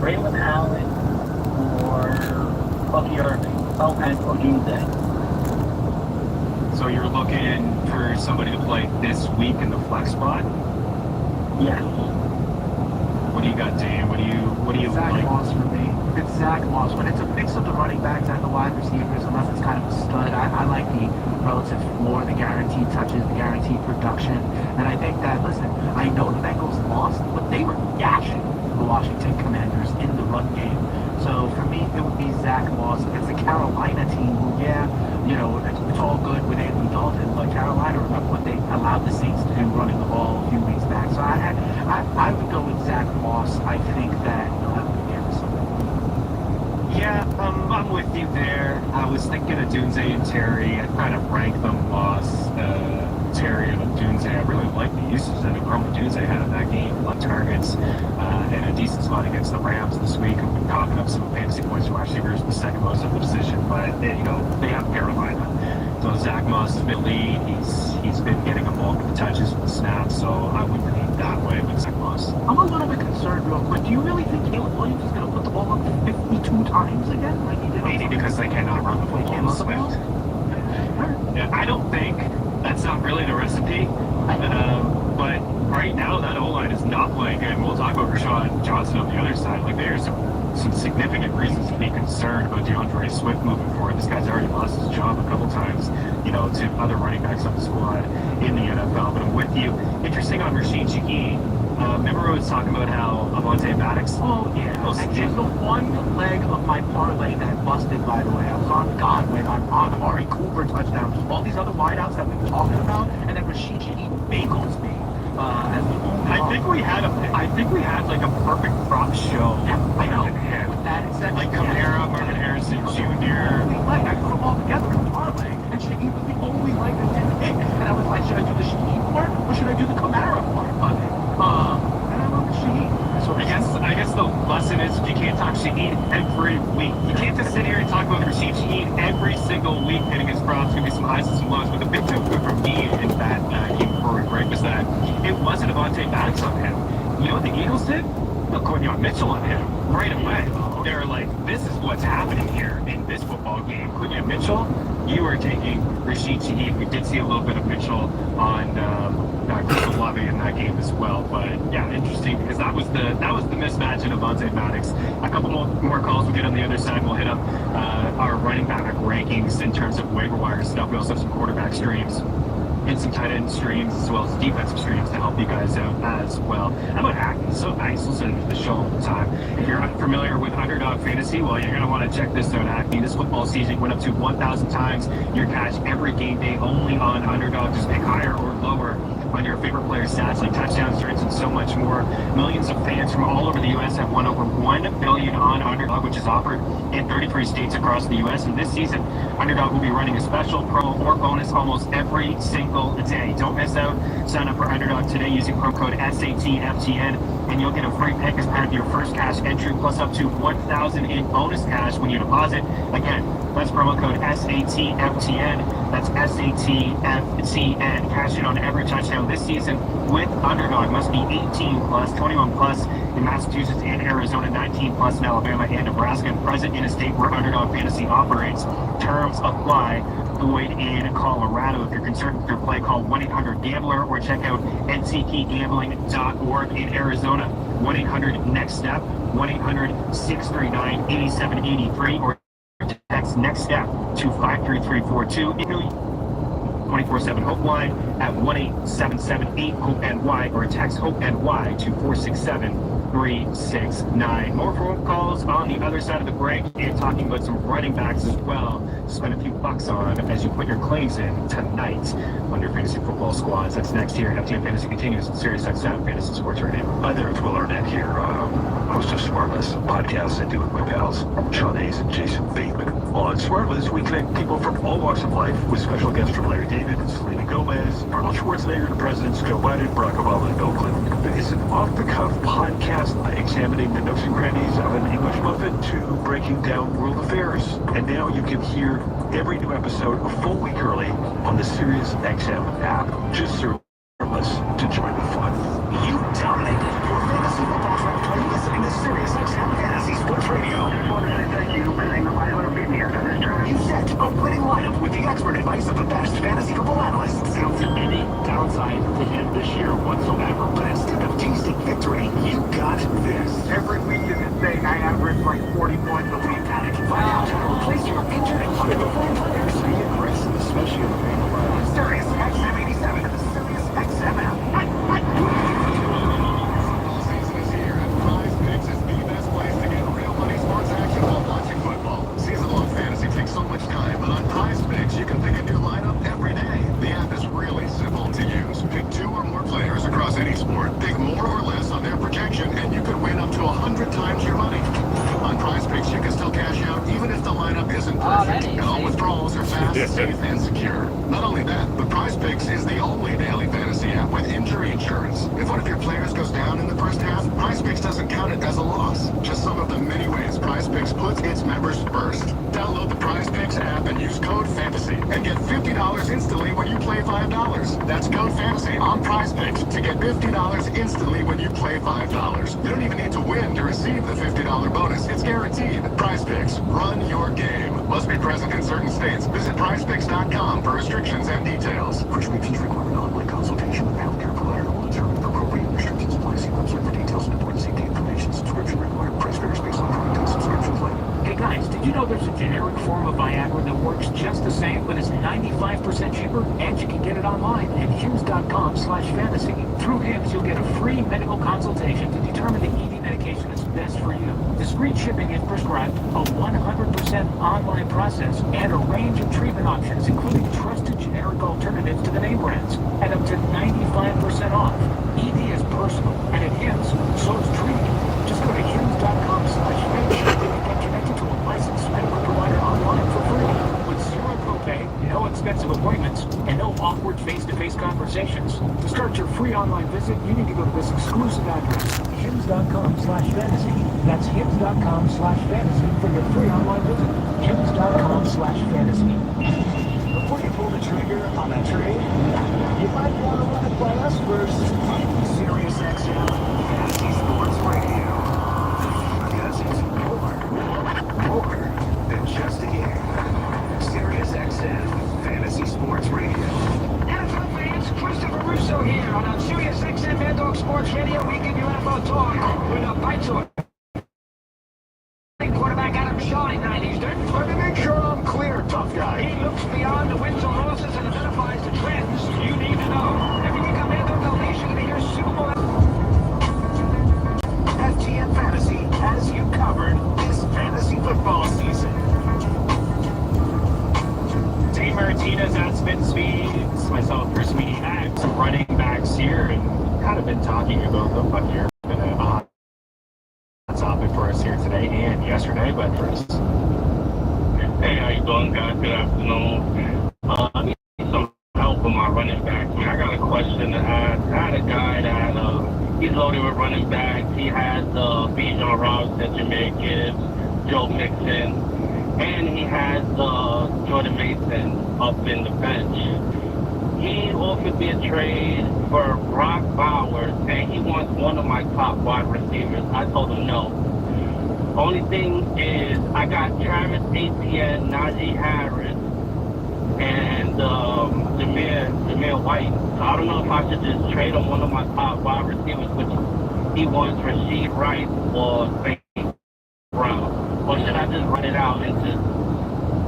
Braylon Allen, or Bucky Irving. Oh, and Odunze. So you're looking for somebody to play this week in the flex spot? Yes. What do you got, Dan? What do you Zach like? Moss for me. It's Zach Moss. When it's a mix of the running backs and the wide receivers, unless it's kind of a stud, I like the relative floor, the guaranteed touches, the guaranteed production. And I think that, listen, I know the Bengals lost, but they were gashing the Washington Commanders in the run game. So for me, it would be Zach Moss against the Carolina team who, it's all good with Andy Dalton, but Carolina, remember what they allowed the Saints to do running the ball a few weeks back. So I would go with Zach Moss. I think that he'll have to get something. Yeah, I'm with you there. I was thinking of Dunze and Terry. I kind of ranked them Moss, Terry, and Dunze. I really like the uses that Dunze had in that game. 11 targets and a decent spot against the Rams this week. I've been talking up some fantasy points to wide receivers, the second most of the position, but they have Carolina. So Zach Moss has been lead. He's been getting a bulk of the touches with the snaps, so I would lean that way with Zach Moss. I'm a little bit concerned real quick. Do you really think Caleb Williams is going to put the ball up 52 times again like he did? Maybe because they cannot run the football in Swift. Yeah, I don't think that's not really the recipe. But right now, that O-line is not playing good. We'll talk about Rashawn Johnson on the other side. Like, there's some significant reasons to be concerned about DeAndre Swift moving forward. This guy's already lost his job a couple times, to other running backs on the squad in the NFL. But I'm with you. Interesting on Rashid Shaheed. Remember I was talking about how Avonte Maddox? Oh, yeah. It's the one leg of my parlay that busted, by the way. I was on Godwin, on Amari Cooper touchdowns, all these other wideouts that we were talking about, and then Rashid Shaheed bagels me. As the only I think we had like a perfect prop show. Yeah, I know. With that exception. Like Kamara, Marvin Harrison Jr. I put them all together in a parlay, and Shaheed was the only leg that didn't hit. And I was like, should I do the Shaheed part, or should I do the Kamara part of it? And I went with Shaheed. So I guess the lesson is you can't talk Shaheed every week. You can't just sit here and talk about Rashid Shaheed every single week hitting his props. Going to be some highs and some lows. But the big takeaway from me in that game before we break was that it wasn't Avonte Maddox on him. You know what the Eagles did? Put Quinyon Mitchell on him right away. They're like, this is what's happening here in this football game. Quinyon Mitchell, you are taking Rashid Shaheed. We did see a little bit of Mitchell on Chris Olave in that game as well. But yeah, interesting because that was the mismatch in Avonte Maddox. A couple more calls we'll get on the other side. We'll hit up our running back rankings in terms of waiver wire stuff. We also have some quarterback streams and some tight end streams as well as defensive streams to help you guys out as well. How about Hackney? So nice. Listen to the show all the time. If you're unfamiliar with Underdog Fantasy, well, you're going to want to check this out, Hackney. This football season went up to 1,000 times your cash every game day only on Underdog. Just pick higher or lower on your favorite player stats like touchdowns, turns, and so much more. Millions of fans from all over the U.S. have won over $1 billion on Underdog, which is offered in 33 states across the U.S. And this season, Underdog will be running a special promo or bonus almost every single day. Don't miss out. Sign up for Underdog today using promo code SATFTN, and you'll get a free pick as part of your first cash entry, plus up to $1,000 in bonus cash when you deposit. Again, that's promo code SATFTN. That's SATFTN. Cash in on every touchdown this season with Underdog. Must be 18 plus, 21 plus in Massachusetts and Arizona, 19 plus in Alabama and Nebraska, and present in a state where Underdog Fantasy operates. Terms apply. Void in Colorado. If you're concerned with your play, call 1-800-GAMBLER or check out ncpgambling.org in Arizona. 1-800-NEXT-STEP, 1-800-639-8783, or text Next Step to 53342. 24/7 Hope line at 1-877-8-HOPE-NY, or text HOPE-NY to 467-369. More phone calls on the other side of the break and talking about some running backs as well. Spend a few bucks on as you put your claims in tonight on your fantasy football squads. That's next here. FTN Fantasy continues on Sirius XM Fantasy Sports Radio. Hi there, it's Will Arnett here, host of Smartless, a podcast I do with my pals, Sean Hayes and Jason Bateman. On Smartless, we connect people from all walks of life with special guests from Larry David, Selena Gomez, Arnold Schwarzenegger, the presidents Joe Biden, Barack Obama, and Bill Clinton. It's an off-the-cuff podcast examining the nooks and crannies of an English muffin to breaking down world affairs. And now you can hear every new episode a full week early on the Sirius XM app. Just search Smartless to join the fun. You dominated your fantasy football draft by listening to Sirius XM Fantasy Sports Radio. Just wanted to say thank you for saying nobody would have beat me after this draft. You set a winning lineup with the expert advice of the best fantasy football analysts. Don't see any downside to him this year whatsoever. But instead of tasting victory, you got this. Every week in this thing, I average like 40 points a week. Find out how to replace your injured and underperforming players. Be aggressive, especially in the waiver wire. Sirius XM 87 and the Sirius XM app. So much time, but on PrizePicks, you can pick a new lineup every day. The app is really simple to use. Pick 2 or more players across any sport. Pick more or less on their projection, and you could win up to 100 times your money. On PrizePicks, you can still cash out even if the lineup isn't perfect, and all withdrawals are fast, safe, and secure. Not only that, but PrizePicks is the only daily fantasy app with injury insurance. If one of your players goes down in the first half, PrizePicks doesn't count it as a loss. Just some of the many ways PrizePicks puts its members first. Download the PrizePicks app and use code FANTASY and get $50 instantly when you play $5. That's code FANTASY on PrizePicks to get $50 instantly when you play $5. You don't even need to win to receive the $50 bonus. It's guaranteed. PrizePicks. Run your game. Must be present in certain states. Visit PrizePicks.com for restrictions and details. Prescriptions require an online consultation with a healthcare provider will determine the appropriate restrictions apply. See website for details and important safety information. Subscription required. Price varies based on product and subscription plan. Hey guys, did you know there's a generic form of Viagra that works just the same, but is 95% cheaper? And you can get it online at hims.com/fantasy. Through Hims, you'll get a free medical consultation to determine the ED medication that's best for you. Discreet shipping if prescribed, a 100% online process, and a range of treatment options, including trusted generic alternatives to the name brands, and up to 95% off. ED is personal, and at Hims, so is treating. Just go to hims.com/fantasy. Connected to a licensed medical provider online for free with zero copay, no expensive appointments, and no awkward face-to-face conversations. To start your free online visit, you need to go to this exclusive address, hims.com/fantasy. That's hims.com/fantasy for your free online visit. hims.com/fantasy. Before you pull the trigger on that trade, you might want to run it by us first. Sirius XM Fantasy Sports Radio. Because it's more than just a game. Sirius XM Fantasy Sports Radio. NFL fans, Christopher Russo here on Sirius XM Mad Dog Sports Radio. We give you NFL talk with a bite to it. Quarterback Adam Shaw in 90s. Let me make sure I'm clear, tough guy. He looks beyond the wins and losses and identifies the trends you need to know. If you become Mad Dog Nation, you're going to hear Super Bowl. FTN Fantasy has you covered this fantasy football season. Dave Martinez at Spin Speeds, myself, Chris Meany, had some running backs here, and kind of been talking about them, but here been a hot topic for us here today and yesterday. But first, hey, how you doing, guys? Good afternoon. I need some help with my running backs. I got a question to ask. I had a guy that he's loaded with running backs. He has Bijan Robinson, Jameer Gibbs, Joe Mixon, and he has Jordan Mason up in the bench. He offered me a trade for Brock Bowers, and he wants one of my top wide receivers. I told him no. Only thing is, I got Travis Etienne, Najee Harris, and Jameer White. So I don't know if I should just trade him one of my top wide receivers, which he wants Rasheed Rice or St. Brown. Or should I just run it out and just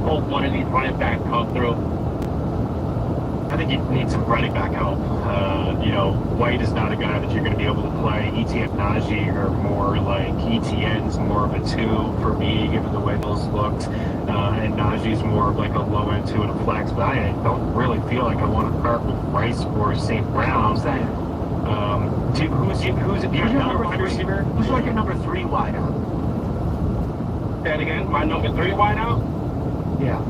hope one of these running backs come through? I think you need some running back help. You know, White is not a guy that you're going to be able to play. ETN Najee are more like ETN's more of a 2 for me, given the way those looked. And Najee's more of like a low end 2 and a flex. But I don't really feel like I want to part with Rice or St. Brown. Who's your number wide receiver? Who's like your number 3 wideout? Say it again. My number 3 wideout? Yeah.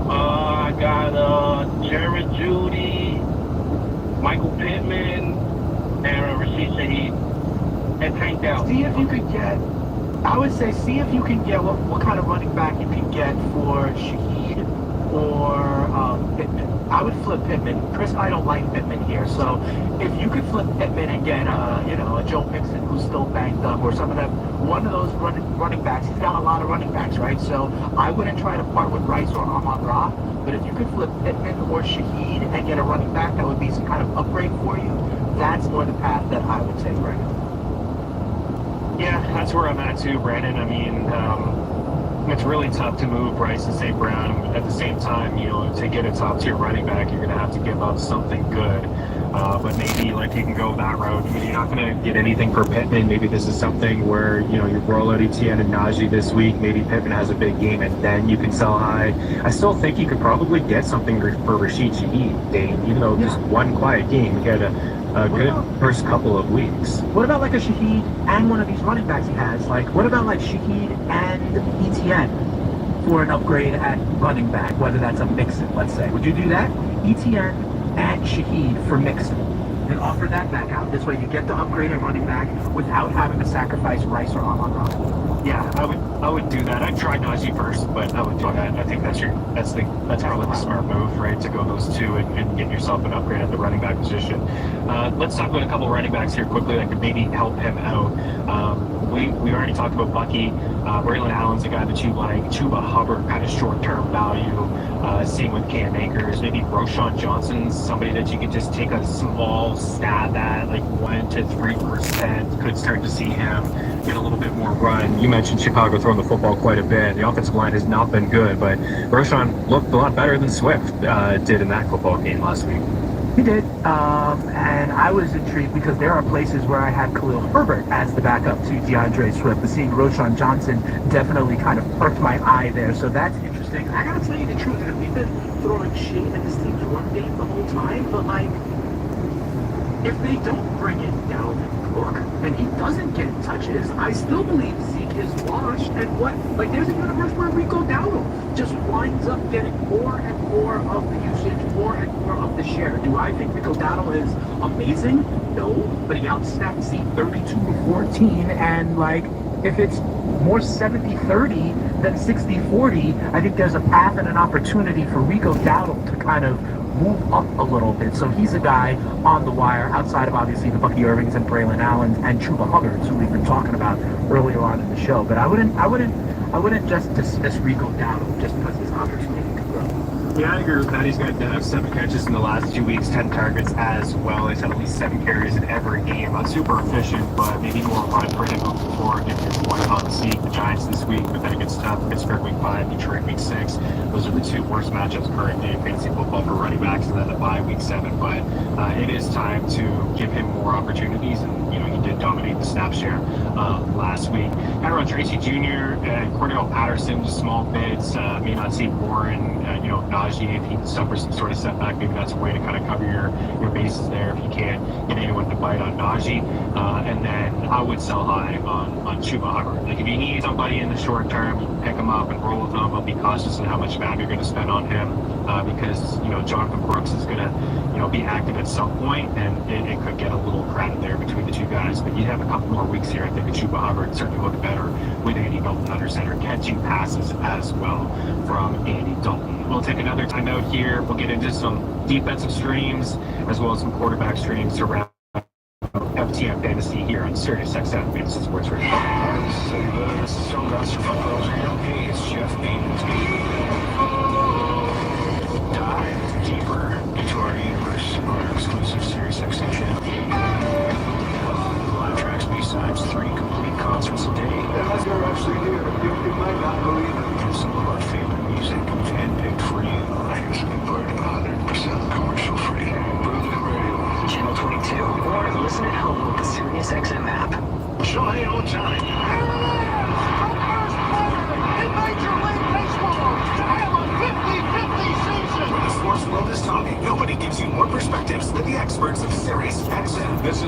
I got Jared Judy, Michael Pittman, and Rashid Shaheed, and Tank Dell. See if you could get, I would say, see if you can get what kind of running back you can get for Shaheed or Pittman. I would flip Pittman. Chris, I don't like Pittman here, so if you could flip Pittman and get, you know, a Joe Mixon who's still banged up, or some of them, one of those running backs. He's got a lot of running backs, right? So I wouldn't try to part with Rice or Ahmad-Ra, but if you could flip Pittman or Shaheed and get a running back that would be some kind of upgrade for you, that's more the path that I would take right now. Yeah, that's where I'm at too, Brandon. I mean, it's really tough to move Rice and St. Brown. At the same time, you know, to get a top tier running back, you're going to have to give up something good. But maybe like you can go that route. You're not going to get anything for Pittman. Maybe this is something where, you know, you roll out ETN and Najee this week. Maybe Pittman has a big game and then you can sell high. I still think you could probably get something for Rashid Shaheed, Dane, even though just one quiet game. You get a good first couple of weeks. What about like a Shaheed and one of these running backs he has? Like, what about like Shaheed and ETN for an upgrade at running back, whether that's a Mixon, let's say? Would you do that? ETN and Shaheed for Mixon, and offer that back out. This way you get the upgrade at running back without having to sacrifice Rice or Ahmad-Ra. Yeah, I would do that. I'd try Najee first, but I would do that. I think that's probably the smart move, right? To go those two and get yourself an upgrade at the running back position. Let's talk about a couple running backs here quickly that could maybe help him out. We already talked about Bucky. Braylon Allen's a guy that you like. Chuba Hubbard, kind of short-term value. Same with Cam Akers. Maybe Roshan Johnson's somebody that you could just take a small stab at, like 1 to 3%. Could start to see him get a little bit more run. You mentioned Chicago throwing the football quite a bit. The offensive line has not been good, but Roshan looked a lot better than Swift did in that football game last week. He did, and I was intrigued because there are places where I had Khalil Herbert as the backup to DeAndre Swift, but seeing Roshan Johnson definitely kind of perked my eye there, so that's interesting. I gotta tell you the truth, and we've been throwing shade at this team's run game the whole time, but like, if they don't bring in Dalvin Cook and he doesn't get touches, I still believe Zeke is washed. And there's a universe where Rico Dowdle just winds up getting more and more of the usage, more and more of the share. Do I think Rico Dowdle is amazing? No, but he outsnapped Zeke 32-14, and like, if it's more 70-30 than 60-40, I think there's a path and an opportunity for Rico Dowdle to kind of move up a little bit. So he's a guy on the wire outside of obviously the Bucky Irvings and Braylon Allens and Chuba Hubbards, who we've been talking about earlier on in the show. But I wouldn't just dismiss Rico Dowdle just because his opportunity could grow. Yeah, I agree with that. He's got 7 catches in the last 2 weeks, 10 targets as well. He's had at least 7 carries in every game. Not super efficient, but maybe more run for him moving forward. If you're going on to see the Giants this week, but then it gets tough. Pittsburgh week 5, Detroit week 6. Those are the 2 worst matchups currently in fantasy football for running backs, and then the bye week 7. But it is time to give him more opportunities, and you know he did dominate the snap share last week. Tyrone Tracy Jr. and Cordell Patterson, just small bits. May not see Warren, Najee, if he suffers some sort of setback, maybe that's a way to kind of cover your bases there if you can't get anyone to bite on Najee. And then I would sell high on Chuba Hubbard. Like if you need somebody in the short term, you can pick him up and roll with him, but be cautious in how much value you're going to spend on him because Jonathan Brooks is going to be active at some point, and it could get a little crowded there between the two guys. But you have a couple more weeks here. I think Chuba Hubbard certainly looked better with Andy Dalton under center, catching passes as well from Andy Dalton. We'll take another time out here. We'll get into some defensive streams as well as some quarterback streams to wrap up FTM Fantasy here on SiriusXM Fantasy Sports Radio. This is John Grasser from Hey, it's Jeff Dive deeper into our universe on our exclusive SiriusXM channel. Live tracks, B-sides, 3 complete concerts a day. As you're actually here, you might not believe it. And some of our favorite music handpicked for you. I used to be part of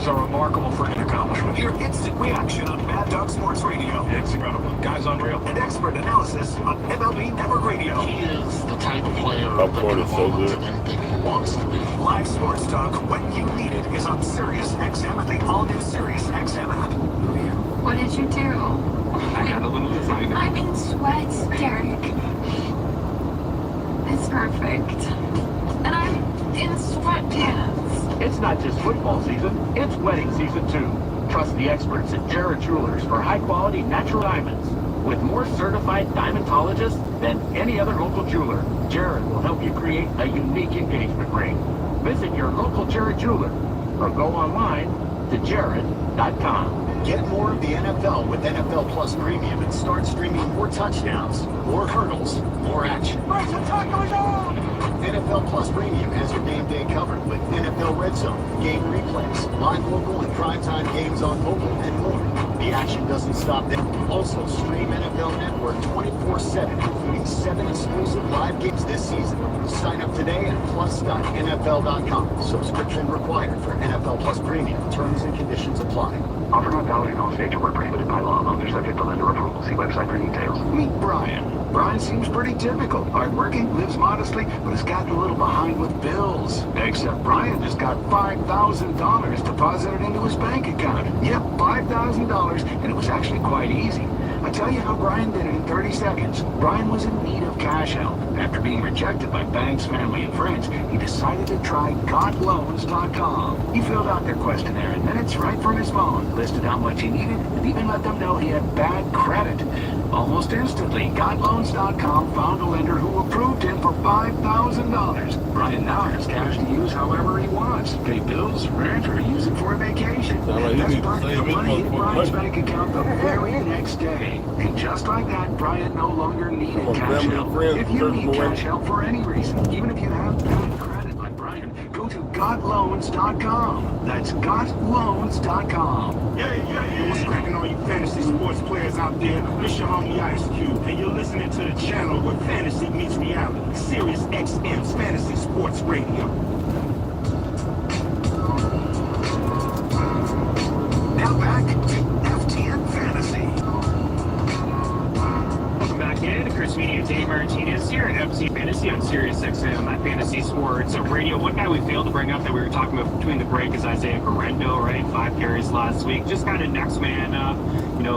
is a remarkable freaking accomplishment. Your instant reaction on Mad Dog Sports Radio. It's incredible. Guy's unreal. And expert analysis on MLB Network Radio. He is the type of player Popcorn is so good. anything he wants to be. Live sports talk when you need it is on Sirius XM and the all-new Sirius XM app. What did you do? I got a little designer. I'm in sweats, Derek. It's perfect. And I'm in sweatpants. It's not just football season, it's wedding season too. Trust the experts at Jared Jewelers for high-quality natural diamonds. With more certified diamondologists than any other local jeweler, Jared will help you create a unique engagement ring. Visit your local Jared Jeweler or go online to jared.com. Get more of the NFL with NFL Plus Premium and start streaming more touchdowns, more hurdles, more action. NFL Plus Premium has your game day covered with NFL Red Zone, game replays, live local and primetime games on mobile, and more. The action doesn't stop there. Also, stream NFL Network 24/7, including 7 exclusive live games this season. Sign up today at plus.nfl.com. Subscription required for NFL Plus Premium. Terms and conditions apply. Offer not valid in all states where prohibited by law. Others subject to lender approval. See website for details. Meet Brian. Brian seems pretty typical. Hardworking, lives modestly, but has gotten a little behind with bills. Except Brian just got $5,000 deposited into his bank account. Yep, $5,000, and it was actually quite easy. I tell you how Brian did it in 30 seconds. Brian was in need of cash help. After being rejected by banks, family, and friends, he decided to try GotLoans.com. He filled out their questionnaire in minutes right from his phone, listed how much he needed, and even let them know he had bad credit. Almost instantly, GotLoans.com found a lender who approved him for $5,000. Brian now has cash to use however he wants. Pay bills, rent, or use it for a vacation. That's part of the money in Brian's bank account the very next day. And just like that, Brian no longer needed cash help. If you need cash help for any reason, even if you have bad credit like Brian, go to GotLoans.com. That's GotLoans.com. Yeah. What's cracking on you fantasy sports players out there? It's your homie Ice Cube, and you're listening to the channel where fantasy meets reality. Sirius XM's Fantasy Sports Radio. Now back to FTN Fantasy. Welcome back in. Chris Media, Dave Martinez here at FC Fantasy on Sirius XM at Fantasy Sports Radio. One guy we failed to bring up that we were talking about between the break is Isaiah Guerrero, right? 5 carries last week. Just kind of next man up.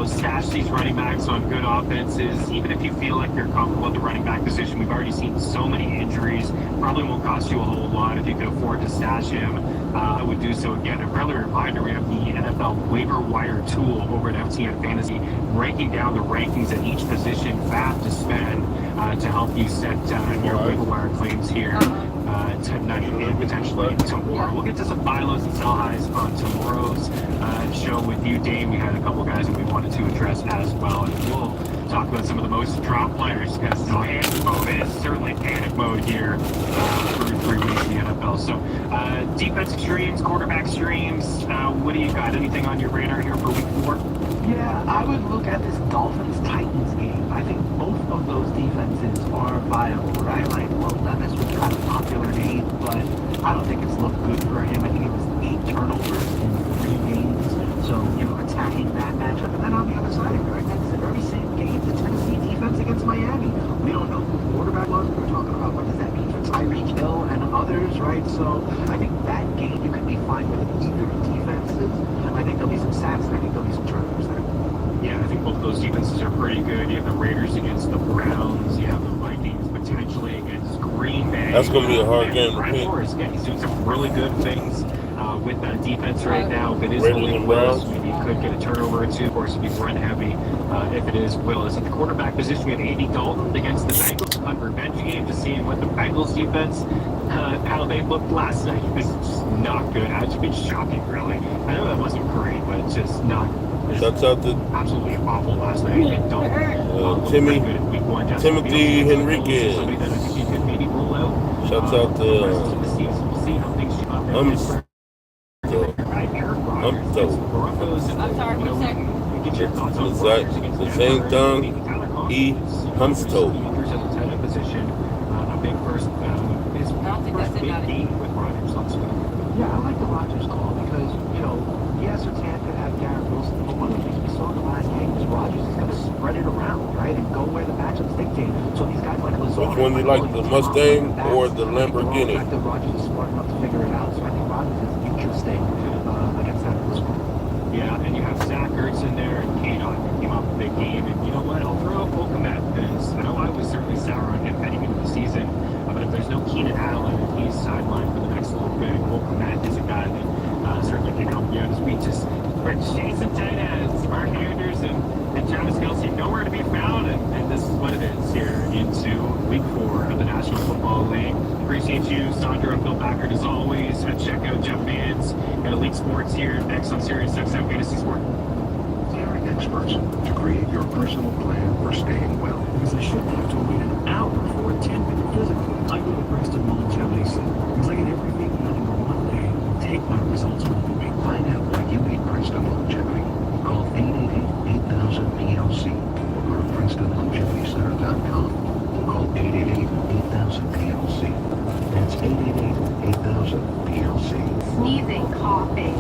Stash these running backs on good offenses. Even if you feel like you're comfortable at the running back position, we've already seen so many injuries. Probably won't cost you a whole lot if you could afford to stash him. I would do so again. A friendly reminder, we have the NFL Waiver Wire tool over at FTN Fantasy, breaking down the rankings at each position, fast to spend, to help you set your waiver wire claims here tonight and potentially tomorrow. We'll get to some buy lows and sell highs on tomorrow's show with you, Dave. We had a couple guys that we wanted to address as well, and we'll talk about some of the most dropped players because panic mode is certainly panic mode here through 3 weeks in the NFL. So defensive streams, quarterback streams, what do you got? Anything on your radar here for week 4? Yeah, I would look at this Dolphins-Titans game. I think both of those defenses are viable, right? Like, well, Levis was kind of a popular name, but I don't think it's looked good for him. I think it was 8 turnovers in 3 games. So, attacking that matchup. And then on the other side, right next to the very same game, the Tennessee defense against Miami. We don't know who the quarterback was. We were talking about what does that mean for Tyreek Hill and others, right? So I think that game you could be fine with either defenses. I think there'll be some sacks and I think there'll be some turnovers there. Yeah, I think both those defenses are pretty good. You have the Raiders against the Browns. You have the Vikings potentially against Green Bay. That's going to be a hard game to pick. Yeah, he's doing some really good things with that defense right now. If it is Malik Willis, maybe he could get a turnover or 2. Of course, it'd be run heavy if it is Willis. At the quarterback position, we have Andy Dalton against the Bengals. Fun revenge game to see what the Bengals defense, how they looked last night. It was just not good. Actually, shocking, really. I know that wasn't great, but it's just not. Shouts out to absolutely awful last night. Timothy Henriquez. Shouts out to Humsto. Yeah, I like the Rodgers call because, one you like, the Mustang or the Lamborghini? I think Rogers is smart enough to figure it out, so I think Rogers is interesting against that this one. Yeah, and you have Zach Ertz in there and K-Dot came off a big game. And you know what? I'll throw out Komet because I know I was certainly sour on him heading into the season. But if there's no Keenan Allen and he's sidelined for the next little bit, Komet is a guy that certainly can help you out as we just are chasing tight ends. Mark Andrews and Travis Kelce nowhere to be found. And this is what it is here into week 4 of the National Football League. Appreciate you, Sandra and Bill Packard, as always. Check out Jeff Vance and Elite Sports here next on Sirius XM Fantasy Sport. Hiring experts to create your personal plan for staying well. Because I shouldn't have to wait an hour for a 10-minute physical. I go to Princeton Longevity Center because I get everything done in one day. Take my results home with me. Find out why you need Princeton Longevity. Call 888-8000-PLC or go to PrincetonLongevityCenter.com. Call 888-8000-PLC. That's 888-8000-PLC. Sneezing, coughing,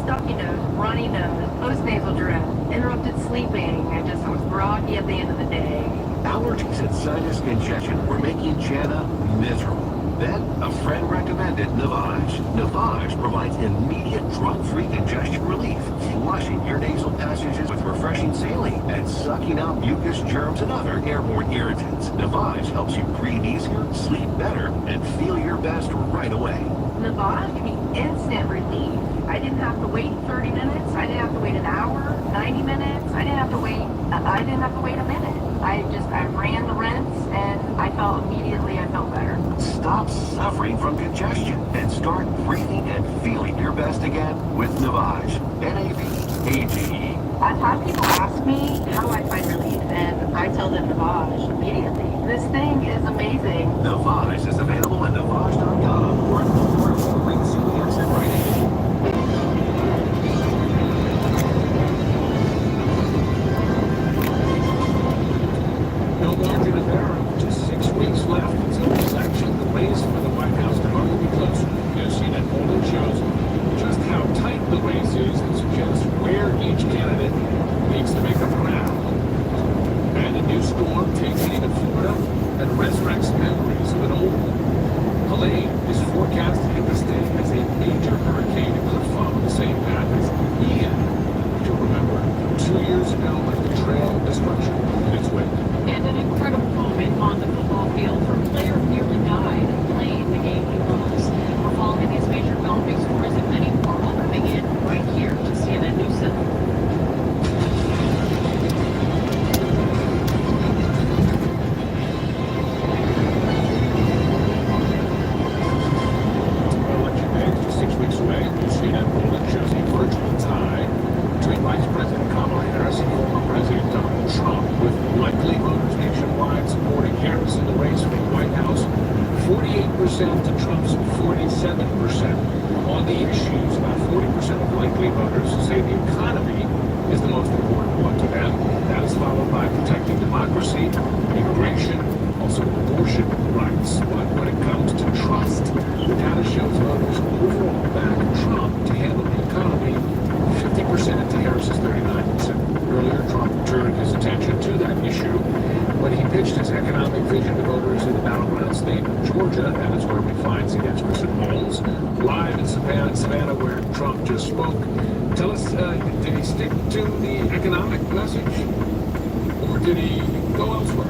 stuffy nose, runny nose, postnasal drip, interrupted sleeping. I was groggy at the end of the day. Allergies and sinus congestion were making Jana miserable. Then, a friend recommended Navage. Navage provides immediate drug-free congestion relief, flushing your nasal passages with refreshing saline and sucking out mucus, germs, and other airborne irritants. Navage helps you breathe easier, sleep better, and feel your best right away. Navage gave me instant relief. I didn't have to wait 30 minutes. I didn't have to wait an hour, 90 minutes. I didn't have to wait a minute. I ran the rinse and I felt better. Stop suffering from congestion and start breathing and feeling your best again with Navage. N-A-V-A-G-E. I've had people ask me how do I find relief, and I tell them Navage immediately. This thing is amazing. Navage is available at Navage.com or CVS and Rite Aid. No margin of error. Just 6 weeks left until the election. The race for the White House can hardly be closer. You'll see that polling shows just how tight the race is and suggests where each candidate needs to make up ground. And a new storm takes aim in Florida and resurrects memories of an old one. Helene is forecast to hit the state as a major hurricane. It could follow the same path as Ian, which you'll remember 2 years ago left a trail of destruction in its wake. And an incredible moment on the football field for a player who nearly died playing the game he loves. We're following these major developing stories and many more all coming in right here to CNN News Center. Election day is just 6 weeks away. CNN polling shows a virtual tie between Vice President Kamala Harris and former President Donald Trump, with likely voters nationwide supporting Harris in the race for the White House, 48% to Trump's 47%. On the issues, about 40% of likely voters say the economy is the most important one to them. That is followed by protecting democracy, immigration, also abortion rights. But when it comes to trust, the data shows voters overall back Trump to handle the economy, 50% to Harris's 39%. Earlier, Trump turned his attention to that issue when he pitched his economic vision to voters in the battleground state of Georgia. That is where we find Senator Holmes, live in Savannah, where Trump just spoke. Tell us, did he stick to the economic message, or did he go elsewhere?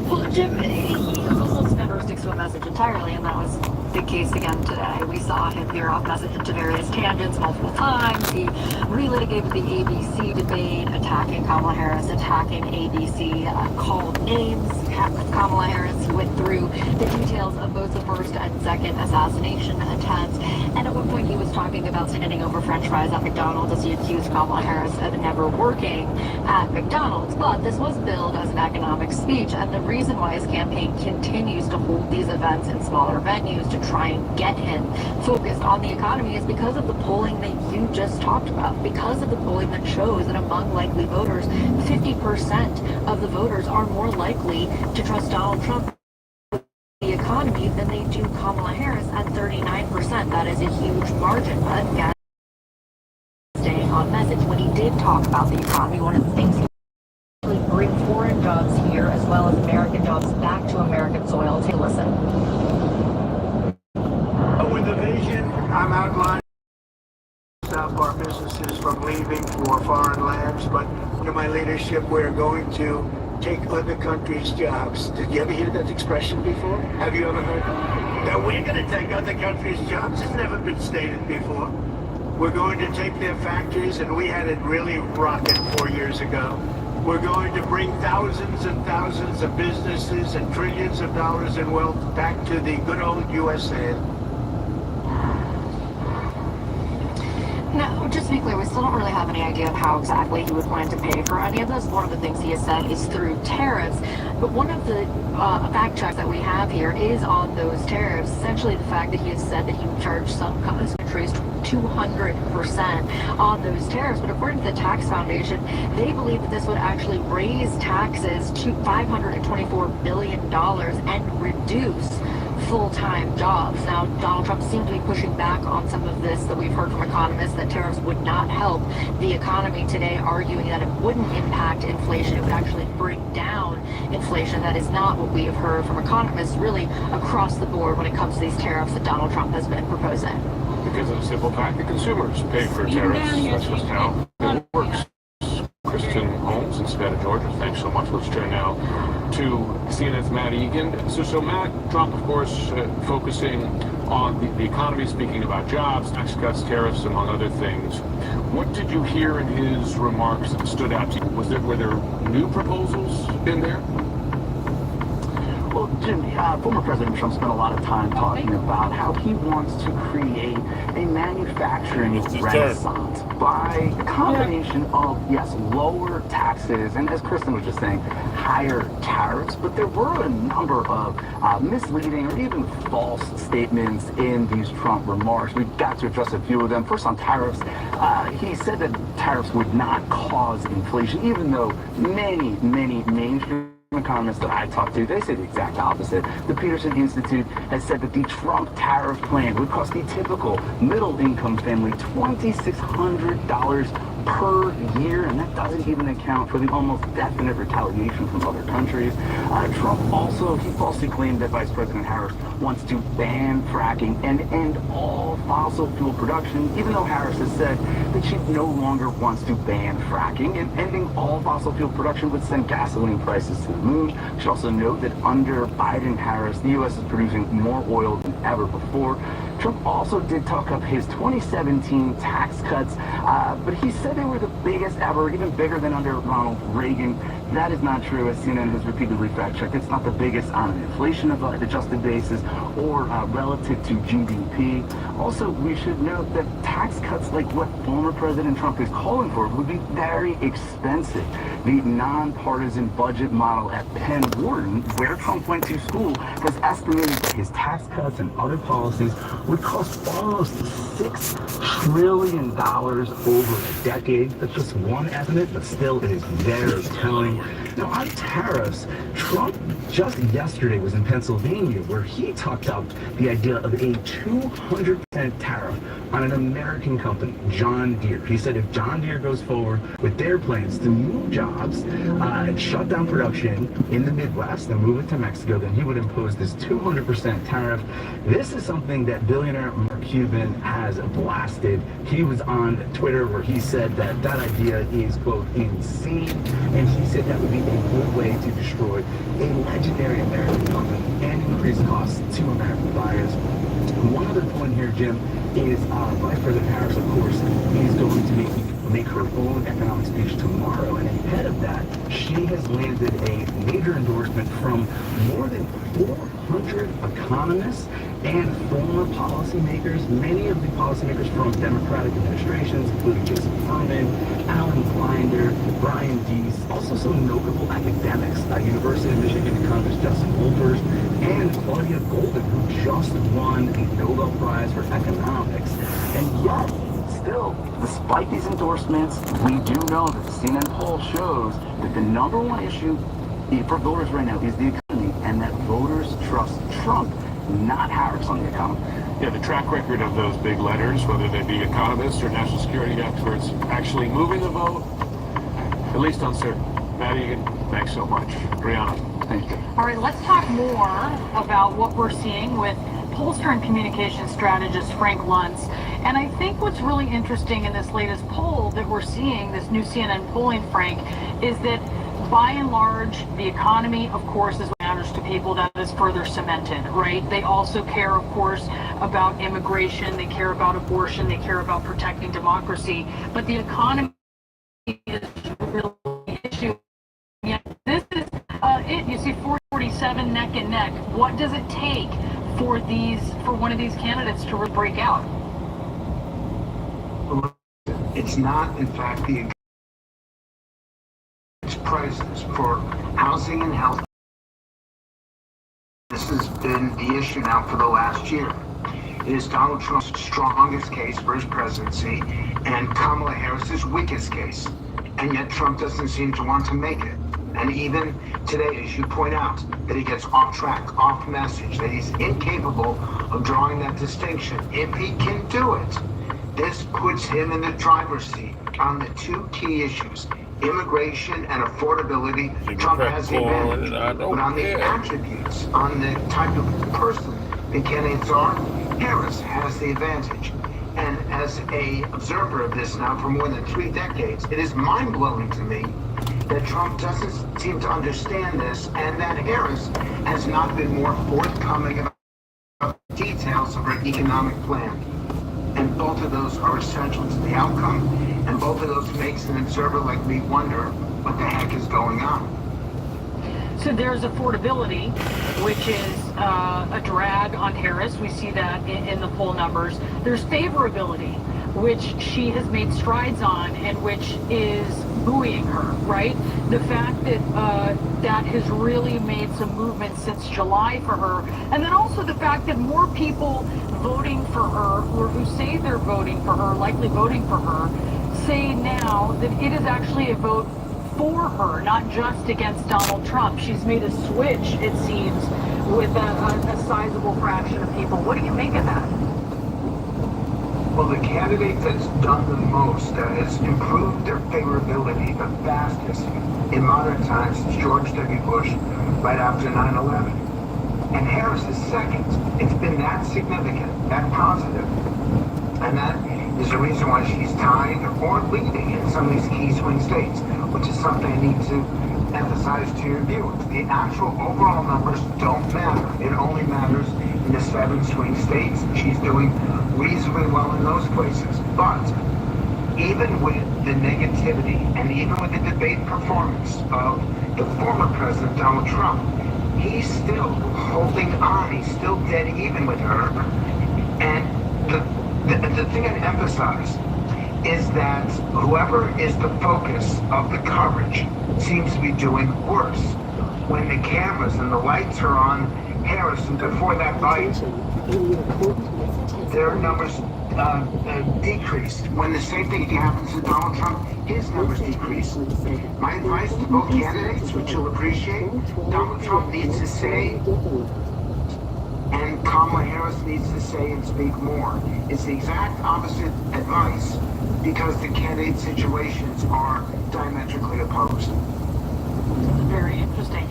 Well, Jim, he almost never sticks to a message entirely, and that was the case again today. We saw him veer off message into various tangents multiple times. He relitigated the ABC debate, attacking Kamala Harris, attacking ABC, called names. Kamala Harris went through the details of both the first and second assassination attempts, and at one point he was talking about standing over French fries at McDonald's as he accused Kamala Harris of never working at McDonald's. But this was billed as an economic speech, and the reason why his campaign continues to hold these events in smaller venues to try and get him focused on the economy is because of the polling that you just talked about, because of the polling that shows that among likely voters, 50% of the voters are more likely to trust Donald Trump with the economy than they do Kamala Harris at 39%. That is a huge margin. But again, staying on message, when he did talk about the economy, one of the things he really bring foreign jobs here as well as American jobs back to American soil. Take a listen. With the vision I'm outlining, stop our businesses from leaving for foreign lands, but under my leadership, we're going to take other countries' jobs. Did you ever hear that expression before? Have you ever heard that we're going to take other countries' jobs? It's never been stated before. We're going to take their factories, and we had it really rocking 4 years ago. We're going to bring thousands and thousands of businesses and trillions of dollars in wealth back to the good old USA. Now, just to be clear, we still don't really have any idea of how exactly he would plan to pay for any of this. One of the things he has said is through tariffs. But one of the fact checks that we have here is on those tariffs. Essentially, the fact that he has said that he would charge some countries 200% on those tariffs. But according to the Tax Foundation, they believe that this would actually raise taxes to $524 billion and reduce full-time jobs. Now, Donald Trump seems to be pushing back on some of this that we've heard from economists, that tariffs would not help the economy today, arguing that it wouldn't impact inflation. It would actually bring down inflation. That is not what we have heard from economists really across the board when it comes to these tariffs that Donald Trump has been proposing. Because of the simple fact that consumers pay for tariffs. That's just how it works. Kristen Holmes in Savannah, Georgia. Thanks so much. Let's turn now to CNN's Matt Egan. So Matt, Trump, of course, focusing on the economy, speaking about jobs, tax cuts, tariffs, among other things. What did you hear in his remarks that stood out to you? Were there new proposals in there? Well, Jim, former President Trump spent a lot of time talking about how he wants to create a manufacturing renaissance by a combination of, yes, lower taxes, and as Kristen was just saying, higher tariffs. But there were a number of misleading or even false statements in these Trump remarks. We've got to address a few of them. First, on tariffs, he said that tariffs would not cause inflation, even though many mainstream economists that I talked to, they say the exact opposite. The Peterson Institute has said that the Trump tariff plan would cost the typical middle-income family $2,600 per year, and that doesn't even account for the almost definite retaliation from other countries. Trump also, he falsely claimed that Vice President Harris wants to ban fracking and end all fossil fuel production, even though Harris has said that she no longer wants to ban fracking, and ending all fossil fuel production would send gasoline prices to the moon. We should also note that under Biden-Harris, the U.S. is producing more oil than ever before. Trump also did talk up his 2017 tax cuts, but he said they were the biggest ever, even bigger than under Ronald Reagan. That is not true, as CNN has repeatedly fact-checked. It's not the biggest on an inflation-adjusted basis or relative to GDP. Also, we should note that tax cuts like what former President Trump is calling for would be very expensive. The nonpartisan budget model at Penn Wharton, where Trump went to school, has estimated that his tax cuts and other policies would cost almost $6 trillion over a decade. That's just one estimate, but still it is very telling. Now, on tariffs, Trump just yesterday was in Pennsylvania, where he talked up the idea of a 200% tariff on an American company, John Deere. He said if John Deere goes forward with their plans to move jobs and shut down production in the Midwest and move it to Mexico, then he would impose this 200% tariff. This is something that billionaire Mark Cuban has blasted. He was on Twitter where he said that that idea is, quote, insane, and he said that would be a good way to destroy a legendary American company and increase costs to American buyers. One other point here, Jim, is Vice President Harris, of course, is going to make her own economic speech tomorrow, and ahead of that, she has landed a major endorsement from more than 400 economists and former policymakers, many of the policymakers from Democratic administrations, including Jason Furman, Alan Blinder, Brian Deese, also some notable academics, University of Michigan economist Justin Wolfers, and Claudia Golden, who just won a Nobel Prize for economics. And yet, still, despite these endorsements, we do know that the CNN poll shows that the number one issue for voters right now is the economy, and that voters trust Trump, not Harris, on the economy. Yeah, the track record of those big letters, whether they be economists or national security experts, actually moving the vote, at least uncertain. Matt Egan, thanks so much. Brianna. Thank you. All right, let's talk more about what we're seeing with pollster and communication strategist Frank Luntz. And I think what's really interesting in this latest poll that we're seeing, this new CNN polling, Frank, is that by and large, the economy, of course, is what matters to people. That is further cemented, right? They also care, of course, about immigration. They care about abortion. They care about protecting democracy. But the economy is really the issue. Yeah, this is it. You see 47 neck and neck. What does it take for one of these candidates to really break out? It's not, in fact, it's prices for housing and health. This has been the issue now for the last year. It is Donald Trump's strongest case for his presidency and Kamala Harris's weakest case. And yet Trump doesn't seem to want to make it. And even today, as you point out, that he gets off track, off message, that he's incapable of drawing that distinction. If he can do it, this puts him in the driver's seat on the two key issues, immigration and affordability. Trump has the advantage. But on the attributes, on the type of person the candidates are, Harris has the advantage. And as a observer of this now for more than 3 decades, it is mind-blowing to me that Trump doesn't seem to understand this and that Harris has not been more forthcoming about details of her economic plan. And both of those are essential to the outcome, and both of those makes an observer like me wonder what the heck is going on. So there's affordability, which is a drag on Harris. We see that in the poll numbers. There's favorability, which she has made strides on and which is buoying her, right? The fact that that has really made some movement since July for her. And then also the fact that more people voting for her, or who say they're voting for her, likely voting for her, say now that it is actually a vote for her, not just against Donald Trump. She's made a switch, it seems, with a sizable fraction of people. What do you make of that? Well, the candidate that's done the most, that has improved their favorability the fastest in modern times is George W. Bush, right after 9/11. And Harris is second. It's been that significant, that positive. And that is the reason why she's tied or leading in some of these key swing states, which is something I need to emphasize to your viewers. The actual overall numbers don't matter. It only matters in the 7 swing states. She's doing reasonably well in those places. But even with the negativity and even with the debate performance of the former president, Donald Trump, he's still holding on. He's still dead even with her. And the thing I'd emphasize is that whoever is the focus of the coverage seems to be doing worse. When the cameras and the lights are on Harris, and before that fight, their numbers decreased. When the same thing happens to Donald Trump, his numbers decrease. My advice to both candidates, which you'll appreciate, Donald Trump needs to say, and Kamala Harris needs to say and speak more. It's the exact opposite advice because the candidate situations are diametrically opposed. Very interesting.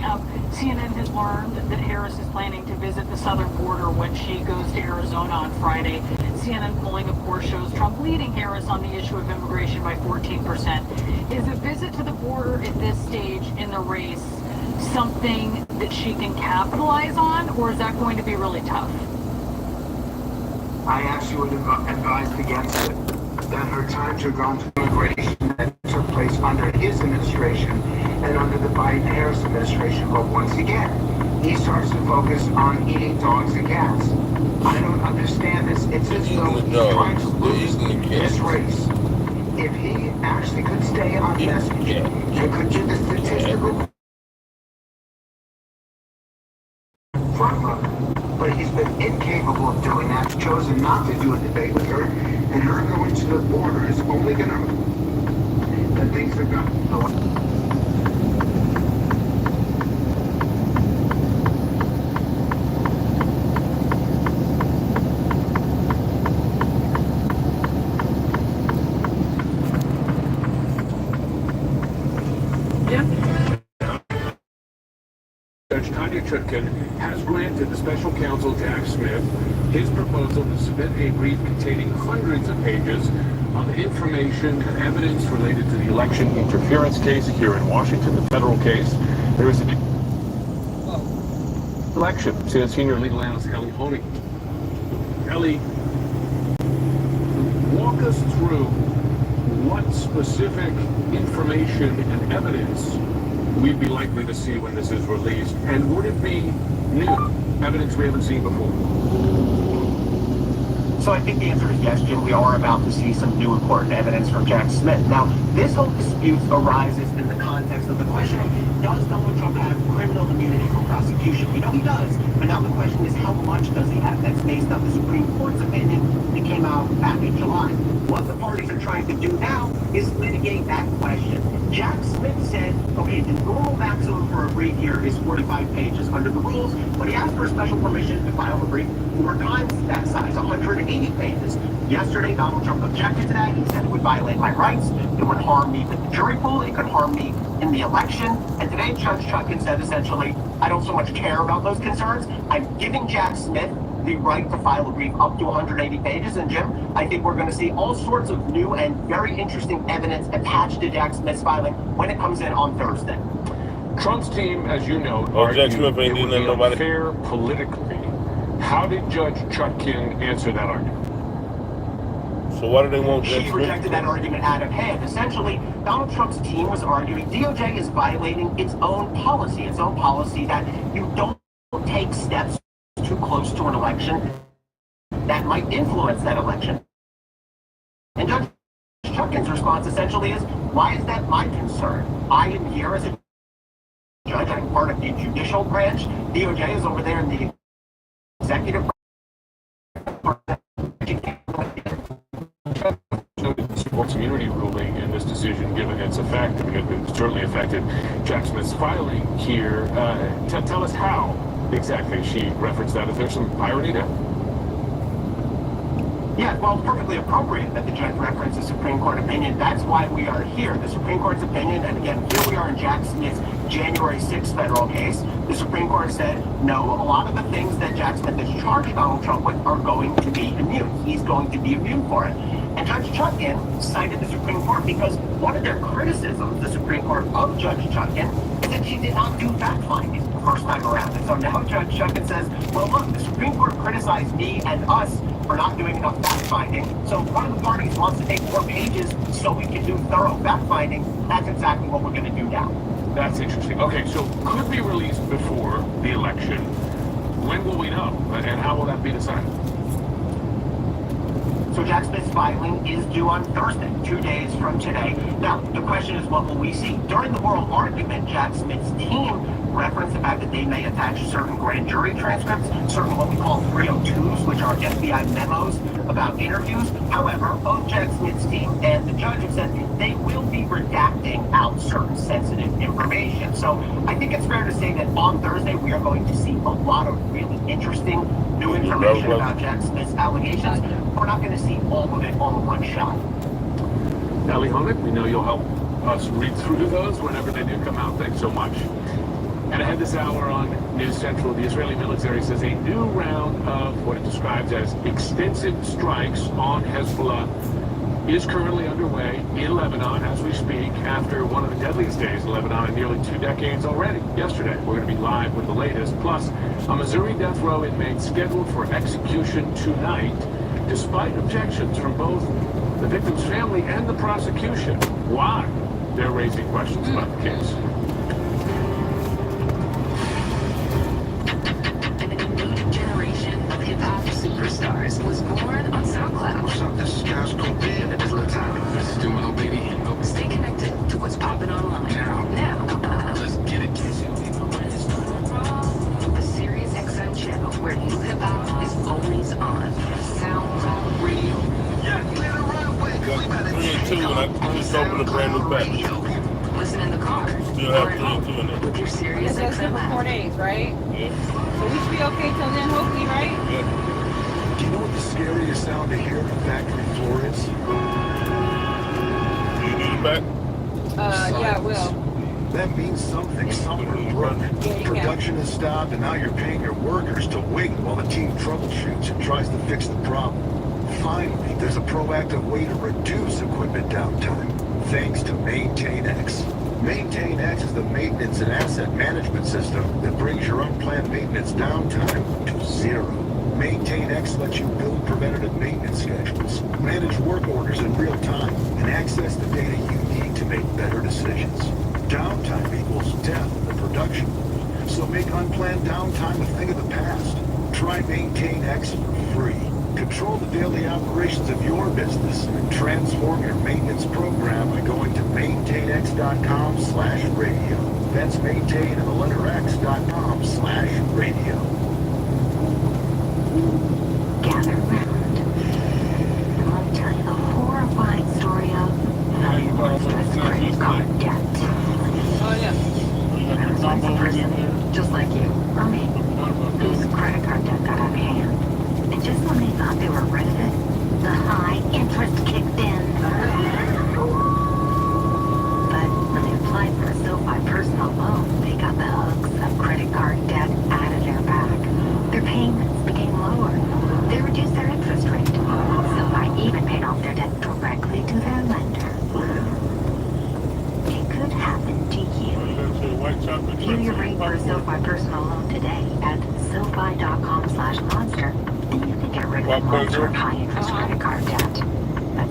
CNN has learned that Harris is planning to visit the southern border when she goes to Arizona on Friday. CNN polling, of course, shows Trump leading Harris on the issue of immigration by 14%. Is a visit to the border at this stage in the race something that she can capitalize on, or is that going to be really tough? I actually would have advised against it. That her time to go into immigration that took place under his administration and under the Biden-Harris administration. But once again, he starts to focus on eating dogs and cats. I don't understand this. It's as though he's trying to lose this race. If he actually could stay on message and could do the statistical front runner, but he's been incapable of doing that. He's chosen not to do a debate with her, and her going to the border is only going to, that things are going to. Judge Tanya Chutkan has granted the special counsel Jack Smith his proposal to submit a brief containing hundreds of pages of information and evidence related to the election interference case here in Washington, the federal case. There is an election. Senior legal analyst Ellie Honig. Ellie, walk us through what specific information and evidence we'd be likely to see when this is released, and would it be new evidence we haven't seen before? So I think the answer is yes, Jim. We are about to see some new important evidence from Jack Smith. Now, this whole dispute arises in the context of the question of, does Donald Trump have criminal immunity from prosecution? We know he does, but now the question is, how much does he have? That's based on the Supreme Court's opinion that came out back in July. What the parties are trying to do now is litigate that question. Jack Smith said, okay, the normal maximum for a brief here is 45 pages under the rules, but he asked for special permission to file a brief 4 times that size, 180 pages. Yesterday, Donald Trump objected to that. He said it would violate my rights. It would harm me with the jury pool. It could harm me in the election. And today, Judge Chutkan said essentially, I don't so much care about those concerns. I'm giving Jack Smith the right to file a brief up to 180 pages. And Jim, I think we're going to see all sorts of new and very interesting evidence attached to Jack Smith's filing when it comes in on Thursday. Trump's team, as you know, argued it would be unfair politically. How did Judge Chutkan answer that argument? So why do they want She rejected that argument out of hand. Essentially, Donald Trump's team was arguing DOJ is violating its own policy that you don't take steps too close to an election that might influence that election. And Judge Chutkan's response essentially is, why is that my concern? I am here as a judge. I'm part of the judicial branch. DOJ is over there in the executive branch. Court's immunity ruling in this decision, given its effect, I mean, it certainly affected Jack Smith's filing here. Tell us how exactly she referenced that. Is there some irony there? Yeah, well, it's perfectly appropriate that the judge referenced the Supreme Court opinion. That's why we are here. The Supreme Court's opinion, and again, here we are in Jack Smith's January 6th federal case. The Supreme Court said, no, a lot of the things that Jack Smith has charged Donald Trump with are going to be immune. He's going to be immune for it. And Judge Chutkan cited the Supreme Court because one of their criticisms, the Supreme Court of Judge Chutkan, is that she did not do fact-finding the first time around. And so now Judge Chutkan says, well, look, the Supreme Court criticized me and us for not doing enough fact-finding. So if one of the parties wants to take 4 pages so we can do thorough fact-finding, that's exactly what we're going to do now. That's interesting. Okay, so could be released before the election. When will we know? And how will that be decided? So Jack Smith's filing is due on Thursday, 2 days from today. Now, the question is, what will we see? During the oral argument, Jack Smith's team referenced the fact that they may attach certain grand jury transcripts, certain what we call 302s, which are FBI memos about interviews. However, both Jack Smith's team and the judge have said they will be redacting out certain sensitive information. So I think it's fair to say that on Thursday, we are going to see a lot of really interesting new information about Jack Smith's allegations. We're not going to see all of it all in one shot. Ellie Honig, we know you'll help us read through those whenever they do come out. Thanks so much. And ahead this hour on News Central, the Israeli military says a new round of what it describes as extensive strikes on Hezbollah is currently underway in Lebanon as we speak, after one of the deadliest days in Lebanon in nearly 2 decades already. Yesterday, we're going to be live with the latest, plus a Missouri death row inmate scheduled for execution tonight, despite objections from both the victim's family and the prosecution. Why? They're raising questions about the case. Superstars was born on SoundCloud. What's up? This is Cash Copeland. This is Latino. This is Dumelo, baby. Stay connected to what's popping online. Now, let's get it. The Sirius XM channel where new hip hop is always on. Sounds radio. Yeah, clear the runway. Got 3 and 2, and I just opened a brand new pack. Listen in the car. Still have 3 and 2 in there. With your Sirius It's just XM for 4 days, right? Yeah. So we should be okay till then, hopefully, right? Yeah. Do you know what the scariest sound to hear on the factory floor is? Do you need it back? Yeah, I will. That means something somewhere broke. Production has stopped, and now you're paying your workers to wait while the team troubleshoots and tries to fix the problem. Finally, there's a proactive way to reduce equipment downtime, thanks to MaintainX. MaintainX is the maintenance and asset management system that brings your unplanned maintenance downtime to zero. MaintainX lets you build preventative maintenance schedules, manage work orders in real time, and access the data you need to make better decisions. Downtime equals death in the production. So make unplanned downtime a thing of the past. Try MaintainX for free. Control the daily operations of your business and transform your maintenance program by going to maintainx.com/radio. That's maintain and the letter x.com/radio. Gather round. And let me tell you the horrifying story of the monstrous credit card debt. Oh, yeah. There was once a person, just like you, or me, whose credit card debt got out of hand. And just when they thought they were rid of it, the high interest kicked in. But when they applied for a SoFi personal loan, they got the hooks of credit card debt out of their back. Their payments became lower. They reduced their interest rate. SoFi even paid off their debt directly to their lender. It could happen to you. View your rate for a SoFi personal loan today at SoFi.com/monster. And you can get rid of the monster of high interest credit card debt.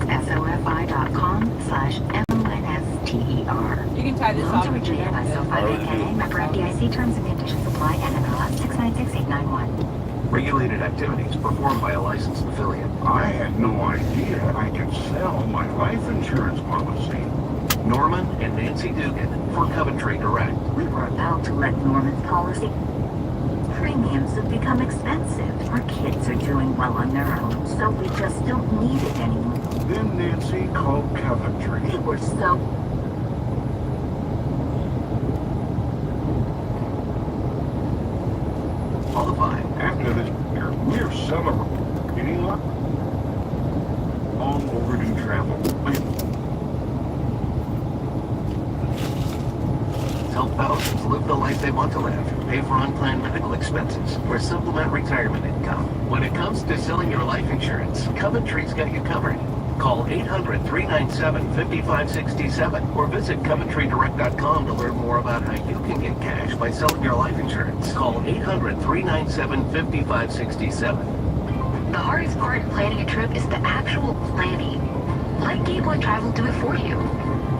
That's SoFi.com/MNSTER. You can tie this Loans off. originated by SoFi BK. Member FDIC terms and conditions apply. NMLS 696891. Regulated activities performed by a licensed affiliate. I had no idea I could sell my life insurance policy. Norman and Nancy Dugan for Coventry Direct. We were about to let Norman's policy. Premiums have become expensive. Our kids are doing well on their own, so we just don't need it anymore. Then Nancy called Coventry. We were so... Qualifying. After this year, we're celebrating long overdue travel. Help thousands live the life they want to live. Pay for unplanned medical expenses or supplement retirement income. When it comes to selling your life insurance, Coventry's got you covered. Call 800-397-5567 or visit CoventryDirect.com to learn more about how you can get cash by selling your life insurance. Call 800-397-5567. The hardest part in planning a trip is the actual planning. Let Gate 1 Travel do it for you.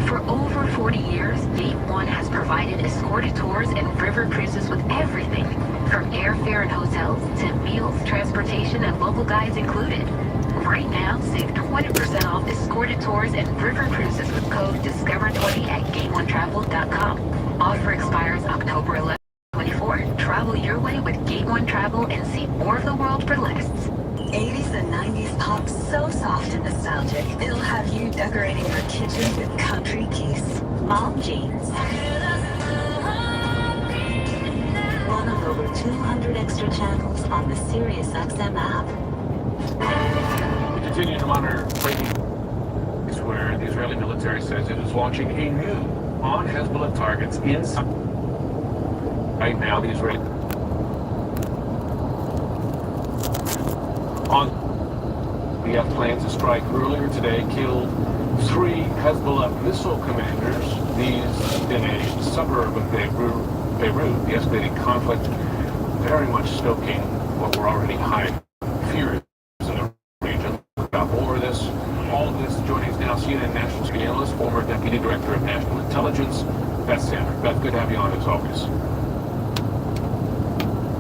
For over 40 years, Gate 1 has provided escorted tours and river cruises with everything, from airfare and hotels to meals, transportation, and local guides included. Right now, save 20% off escorted tours and river cruises with code DISCOVER20 at gate1travel.com. Offer expires October 11, 2024. Travel your way with Gate 1 Travel and see more of the world for less. 80s and 90s pop so soft and nostalgic, it'll have you decorating your kitchen with country geese. Mom jeans. One of over 200 extra channels on the SiriusXM app. We continue to monitor breaking news where the Israeli military says it is launching a new on Hezbollah targets inside. Right now, the Israeli we have plans to strike earlier today, killed 3 Hezbollah missile commanders. These in a suburb of Beirut. The escalating conflict very much stoking what were already high fears in the region. About more of this, all of this, joining us now, CNN national security analyst, former deputy director of national intelligence, Beth Sanders. Beth, good to have you on as always.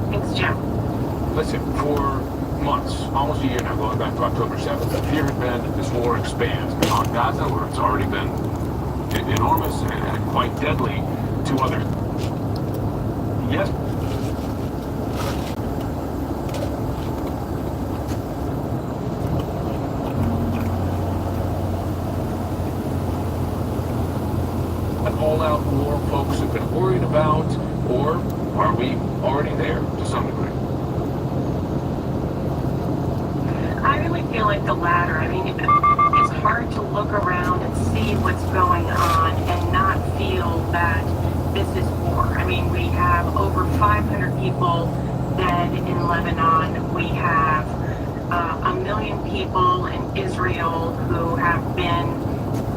Thanks, Jim. Listen, for months, almost a year now, going back to October 7th, the fear had been that this war expands beyond Gaza, where it's already been enormous and quite deadly, to other. Yes. An all-out war folks have been worried about, or are we already there to some degree? I really feel like the latter. I mean, it's hard to look around and see what's going on and not feel that this is war. I mean, we have over 500 people dead in Lebanon. We have 1 million people in Israel who have been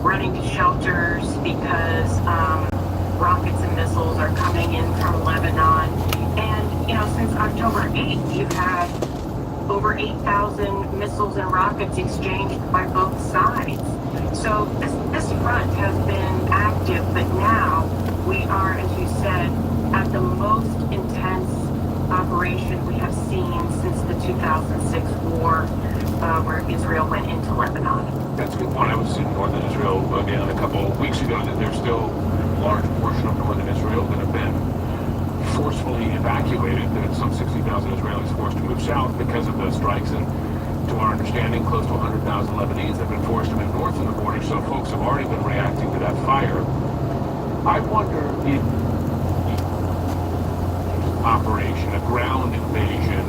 running to shelters because rockets and missiles are coming in from Lebanon. And, you know, since October 8th, you've had over 8,000 missiles and rockets exchanged by both sides. So this front has been active, but now we are, as you said, at the most intense operation we have seen since the 2006 war, where Israel went into Lebanon. That's a good point. I was in northern Israel again a couple of weeks ago, that there's still a large portion of northern Israel that have been forcefully evacuated. That some 60,000 Israelis forced to move south because of the strikes, and to our understanding, close to 100,000 Lebanese have been forced to move north of the border. So folks have already been reacting to that fire. I wonder if operation, a ground invasion,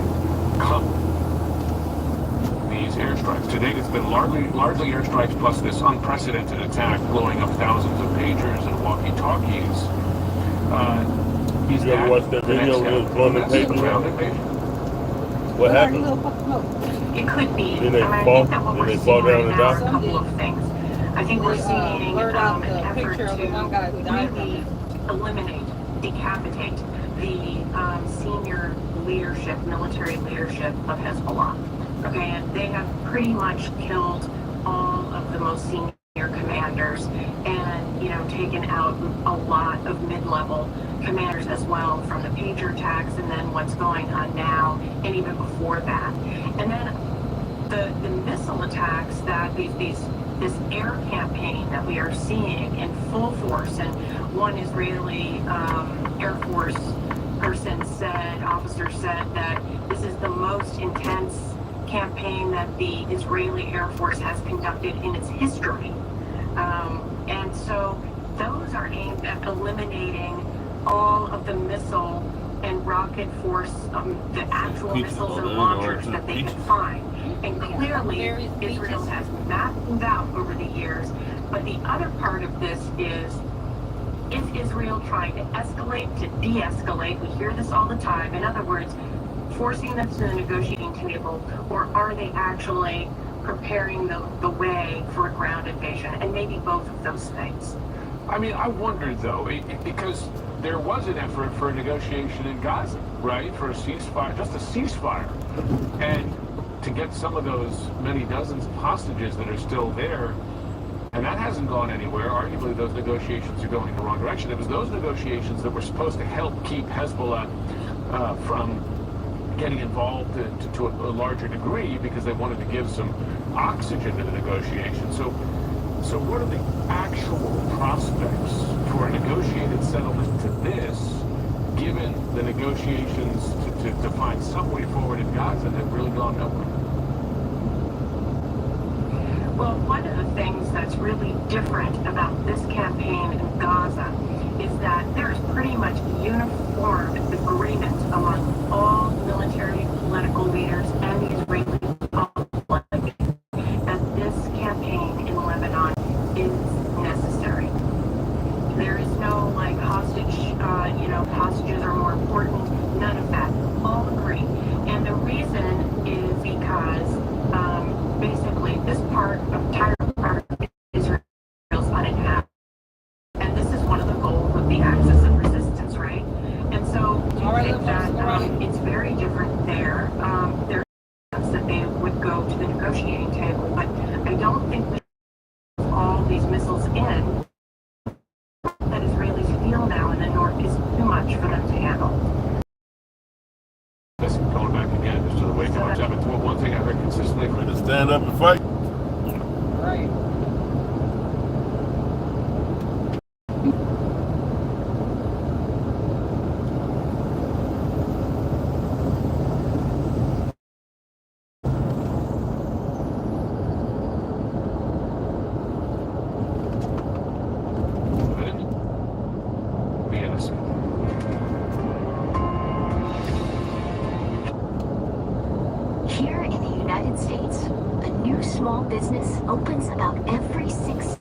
these airstrikes. To date, it's been largely airstrikes plus this unprecedented attack, blowing up thousands of pagers and walkie-talkies. You ever watched that video where it was blowing the pagers up? What happened? It could be. Then they fall down and die? A couple of things. I think we're seeing an effort to really eliminate, decapitate the senior leadership, military leadership of Hezbollah. Okay, and they have pretty much killed all of the most senior commanders, and, you know, taken out a lot of mid-level commanders as well, from the pager attacks and then what's going on now, and even before that. And then the missile attacks that this air campaign that we are seeing in full force, and one Israeli Air Force officer said that this is the most intense campaign that the Israeli Air Force has conducted in its history. And so those are aimed at eliminating all of the missile and rocket force, the actual missiles and launchers that they can find. And clearly, Israel has mapped them out over the years. But the other part of this is Israel trying to escalate, to de-escalate? We hear this all the time. In other words, forcing them to the negotiating table, or are they actually preparing the way for a ground invasion? And maybe both of those things. I mean, I wonder, though, because there was an effort for a negotiation in Gaza, right? For a ceasefire, just a ceasefire. And to get some of those many dozens of hostages that are still there, and that hasn't gone anywhere. Arguably, those negotiations are going in the wrong direction. It was those negotiations that were supposed to help keep Hezbollah from getting involved to a larger degree, because they wanted to give some oxygen to the negotiations. So what are the actual prospects for a negotiated settlement to this, given the negotiations to find some way forward in Gaza have really gone nowhere? Well, one of the things that's really different about this campaign in Gaza is that there's pretty much uniform agreement among all military, political leaders and the Israeli public that this campaign in Lebanon is necessary. There is no, like, hostages are more important, none of that. All agree. And the reason is because basically this part of Israel is uninhabited. And this is one of the goals of the axis of resistance, right? And so I think that it's very different there. There are that they would go to the negotiating table, but I don't think we have all these missiles in that Israelis feel now in the north is too much for them to handle. Listen, going back again just to the wake up. One thing I heard consistently from to stand up and fight. Right. be innocent. Here in the United States, a new small business opens about every 6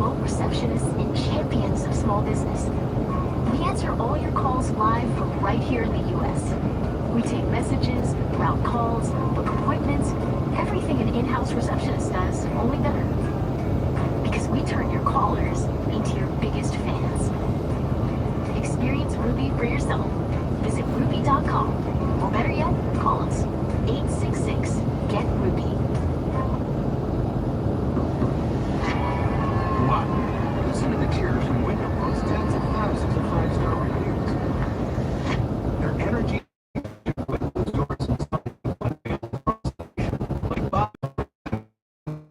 remote receptionists and champions of small business. We answer all your calls live from right here in the U.S. We take messages, route calls, book appointments, everything an in-house receptionist does, only better. Because we turn your callers into your biggest fans. Experience Ruby for yourself. Visit Ruby.com, or better yet, call us 866-GET-RUBY. Wow. Listen to the cheers from Window boasts tens of thousands of five-star reviews. Their energy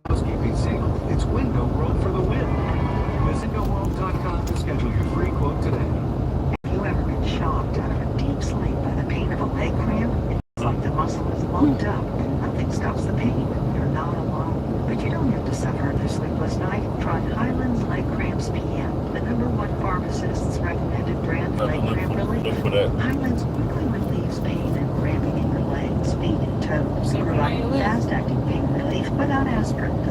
housekeeping single. It's Window World for the win. Visit WindowWorld.com to schedule your free quote today. Have you ever been shocked out of a deep sleep by the pain of a leg cramp? It's like the muscle is locked up. Nothing stops the pain. You're not alone. But you don't have to suffer a sleepless night. Try Highland's Leg Cramps PM, the #1 pharmacist's recommended brand leg cramp relief. Highland's quickly relieves pain and cramping in your legs, feet, and toes, providing fast-acting pain relief without aspirin.